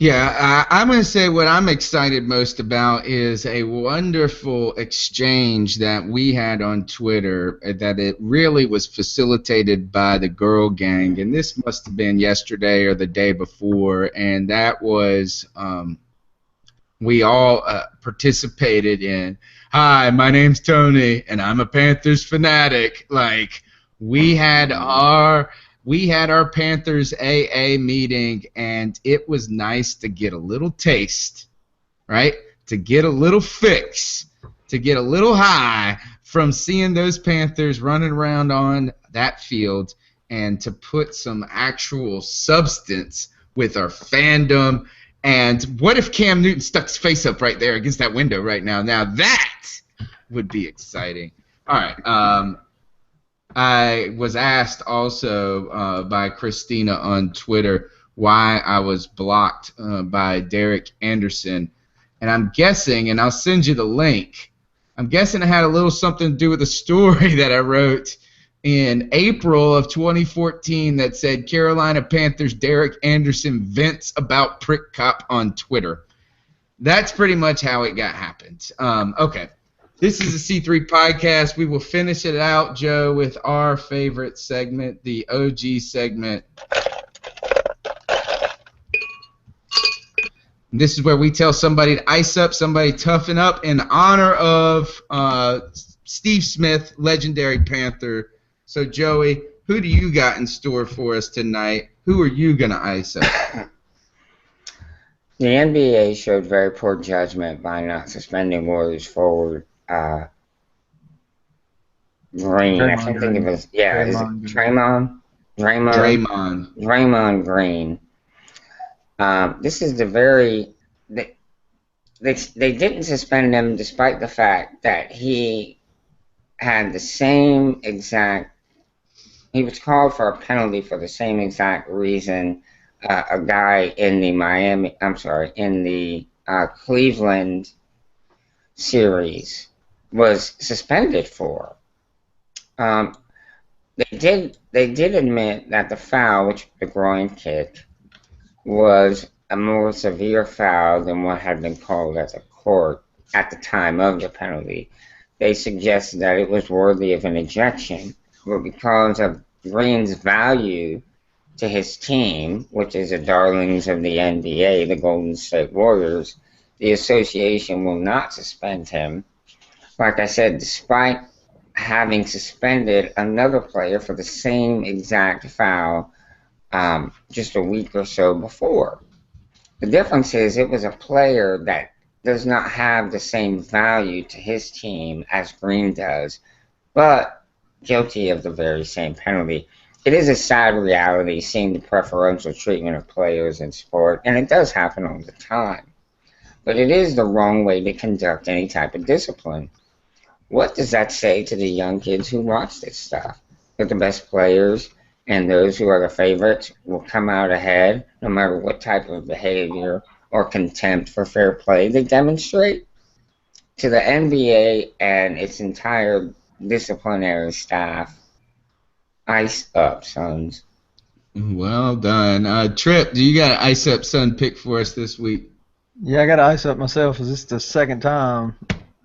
Yeah, I'm going to say what I'm excited most about is a wonderful exchange that we had on Twitter that it really was facilitated by the girl gang, and this must have been yesterday or the day before, and that was we all participated in, "Hi, my name's Tony, and I'm a Panthers fanatic." Like, we had our Panthers AA meeting, and it was nice to get a little taste, right? To get a little fix, to get a little high from seeing those Panthers running around on that field, and to put some actual substance with our fandom. And what if Cam Newton stuck his face up right there against that window right now? Now that would be exciting. All right. I was asked also by Christina on Twitter why I was blocked by Derek Anderson. And I'm guessing, and I'll send you the link, I'm guessing it had a little something to do with a story that I wrote in April of 2014 that said Carolina Panthers Derek Anderson vents about prick cop on Twitter. That's pretty much how it happened. Okay. This is a C3 podcast. We will finish it out, Joe, with our favorite segment, the OG segment. This is where we tell somebody to ice up, somebody toughen up in honor of Steve Smith, legendary Panther. So, Joey, who do you got in store for us tonight? Who are you going to ice up? The NBA showed very poor judgment by not suspending Warriors forward Green. I can't think of his. Yeah, is it Draymond? Draymond Green. This is the very. They didn't suspend him despite the fact that he had the same exact. He was called for a penalty for the same exact reason a guy in the Cleveland series was suspended for. They did admit that the foul, which was the groin kick, was a more severe foul than what had been called at the court at the time of the penalty. They suggested that it was worthy of an ejection, but because of Green's value to his team, which is the darlings of the NBA, the Golden State Warriors, the association will not suspend him. Like I said, despite having suspended another player for the same exact foul just a week or so before. The difference is it was a player that does not have the same value to his team as Green does, but guilty of the very same penalty. It is a sad reality seeing the preferential treatment of players in sport, and it does happen all the time. But it is the wrong way to conduct any type of discipline. What does that say to the young kids who watch this stuff? That the best players and those who are the favorites will come out ahead no matter what type of behavior or contempt for fair play they demonstrate? To the NBA and its entire disciplinary staff, ice up, sons. Well done. Trip, do you got an ice up son pick for us this week? Yeah, I got to ice up myself. This is the second time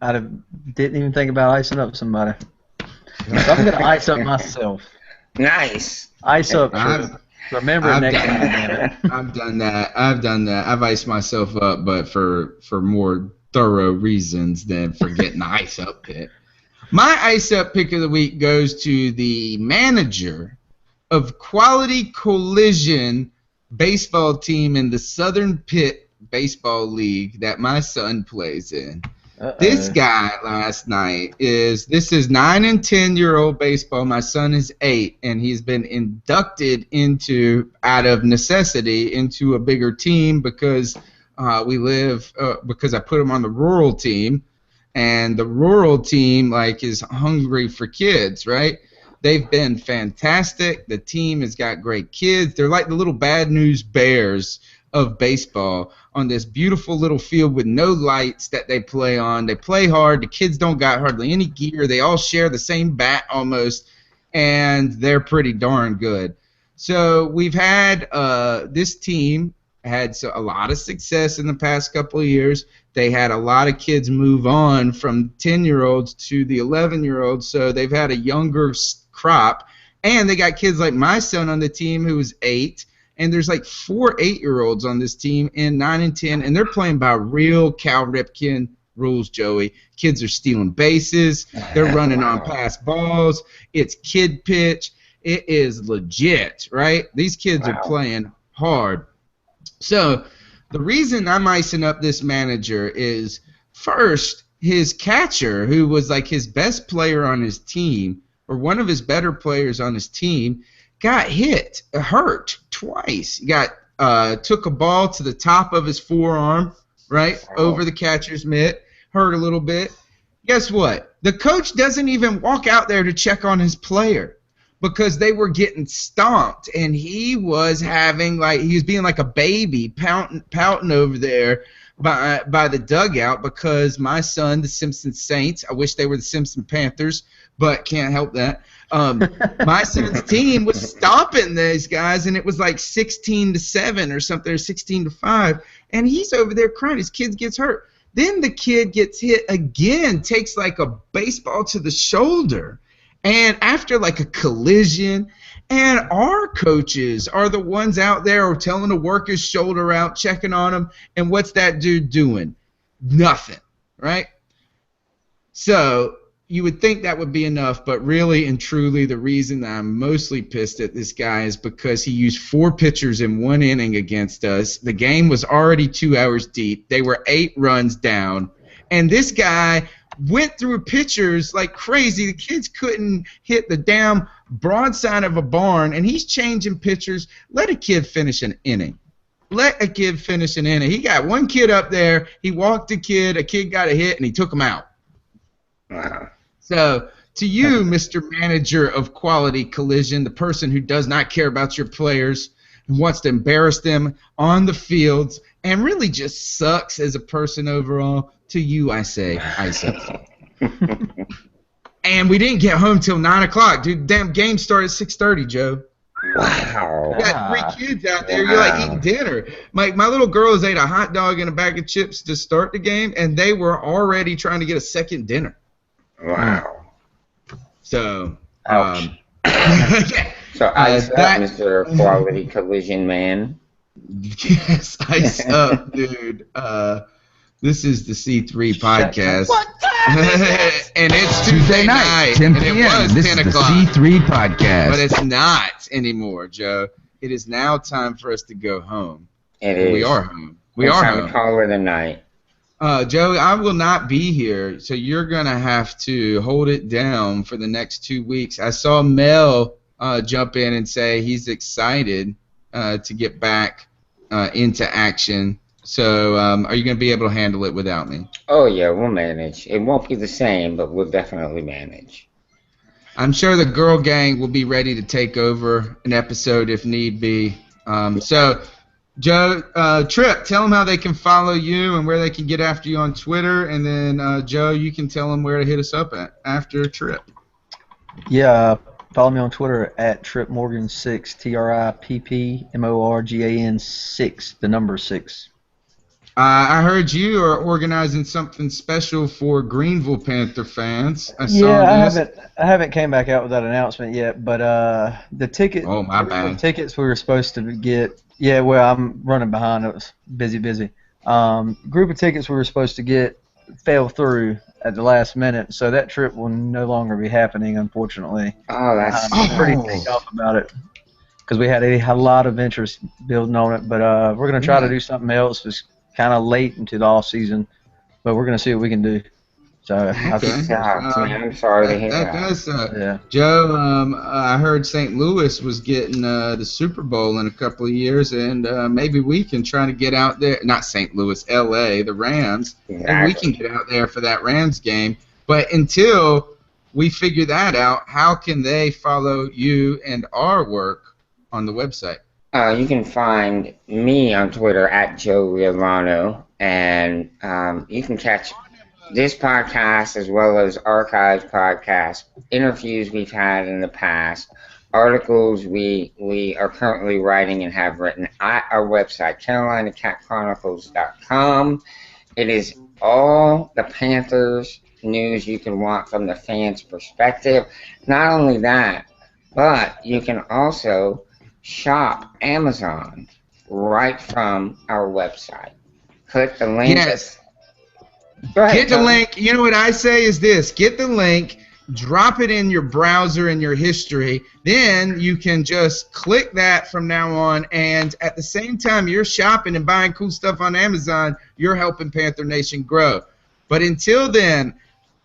I didn't even think about icing up somebody. So I'm going to ice up myself. Nice. Ice up. Remember it next time, damn it. I've done that. I've iced myself up, but for more thorough reasons than for getting the ice up pick. My ice up pick of the week goes to the manager of Quality Collision baseball team in the Southern Pitt Baseball League that my son plays in. This guy last night this is 9 and 10-year-old baseball. My son is 8, and he's been inducted out of necessity into a bigger team because because I put him on the rural team, and the rural team is hungry for kids, right? They've been fantastic. The team has got great kids. They're like the little Bad News Bears of baseball on this beautiful little field with no lights that they play on. They play hard. The kids don't got hardly any gear. They all share the same bat almost, and they're pretty darn good. So we've had this team had a lot of success in the past couple of years. They had a lot of kids move on from 10-year-olds to the 11-year-olds, so they've had a younger crop. And they got kids like my son on the team who was 8, and there's like 4 8-year-olds on this team, and 9 and 10, and they're playing by real Cal Ripken rules, Joey. Kids are stealing bases. They're running on pass balls. It's kid pitch. It is legit, right? These kids are playing hard. So the reason I'm icing up this manager is, first, his catcher, who was like his best player on his team, or one of his better players on his team, got hurt twice. He took a ball to the top of his forearm, right, over the catcher's mitt, hurt a little bit. Guess what? The coach doesn't even walk out there to check on his player because they were getting stomped, and he was being like a baby, pouting over there by the dugout because my son, the Simpson Saints, I wish they were the Simpson Panthers, but can't help that. My son's team was stomping these guys, and it was like 16-7 or something, or 16-5, and he's over there crying. His kid gets hurt. Then the kid gets hit again, takes like a baseball to the shoulder, and after like a collision, and our coaches are the ones out there telling to work his shoulder out, checking on him, and what's that dude doing? Nothing, right? So you would think that would be enough, but really and truly the reason that I'm mostly pissed at this guy is because he used 4 pitchers in 1 inning against us. The game was already 2 hours deep. They were 8 runs down, and this guy went through pitchers like crazy. The kids couldn't hit the damn broadside of a barn, and he's changing pitchers. Let a kid finish an inning. Let a kid finish an inning. He got one kid up there. He walked a kid got a hit, and he took him out. Wow. So, to you, Mr. Manager of Quality Collision, the person who does not care about your players, who wants to embarrass them on the fields, and really just sucks as a person overall, to you I say, ice up. And we didn't get home till 9 o'clock. Dude, damn game started at 6:30, Joe. Wow. You got 3 kids out there. You're like eating dinner. My little girls ate a hot dog and a bag of chips to start the game, and they were already trying to get a second dinner. Wow. So, So ice up, Mr. Quality Collision Man. Yes, ice up, dude. This is the C3 podcast. What time is it? And it's Tuesday night, 10 and p.m. it was This 10 is o'clock. the C3 podcast. But it's not anymore, Joe. It is now time for us to go home. It is. We are home. We are home. Call it a night. Joe, I will not be here, so you're going to have to hold it down for the next 2 weeks. I saw Mel jump in and say he's excited to get back into action. So are you going to be able to handle it without me? Oh, yeah, we'll manage. It won't be the same, but we'll definitely manage. I'm sure the girl gang will be ready to take over an episode if need be. So, Joe, Trip, tell them how they can follow you and where they can get after you on Twitter. And then, Joe, you can tell them where to hit us up at after Trip. Yeah, follow me on Twitter at TripMorgan6, TRIPPMORGAN 6, the number 6. I heard you are organizing something special for Greenville Panther fans. I haven't came back out with that announcement yet, but the ticket. Oh, my bad. Tickets we were supposed to get. Yeah, well, I'm running behind. It was busy. Group of tickets we were supposed to get fell through at the last minute, so that trip will no longer be happening, unfortunately. Oh, that's pretty ticked off about it because we had a lot of interest building on it, but we're gonna try to do something else. It's kind of late into the off season, but we're gonna see what we can do. So I'm sorry to hear that. Does suck. Yeah. Joe, I heard St. Louis was getting the Super Bowl in a couple of years, and maybe we can try to get out there. Not St. Louis, L.A., the Rams. Exactly. And we can get out there for that Rams game. But until we figure that out, how can they follow you and our work on the website? You can find me on Twitter at Joe Riolano, and you can catch this podcast as well as archived podcasts, interviews we've had in the past, articles we are currently writing and have written at our website, CarolinaCatChronicles.com. It is all the Panthers news you can want from the fans' perspective. Not only that, but you can also shop Amazon right from our website. Click the link. Yes. Go ahead, Get the Tony. link. You know what I say is this. Get the link. Drop it in your browser in your history. Then you can just click that from now on. And at the same time you're shopping and buying cool stuff on Amazon, you're helping Panther Nation grow. But until then,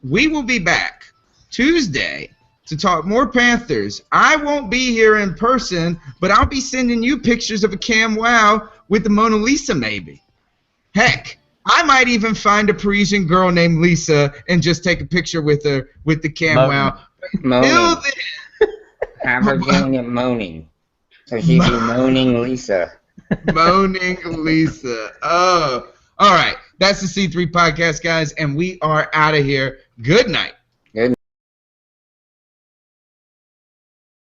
we will be back Tuesday to talk more Panthers. I won't be here in person, but I'll be sending you pictures of a Cam Wow with the Mona Lisa maybe. Heck, I might even find a Parisian girl named Lisa and just take a picture with her with the Cam Wow. Moaning. Have her doing it moaning. So she'd be moaning Lisa. Moaning Lisa. Oh. All right. That's the C3 podcast, guys, and we are out of here. Good night. Good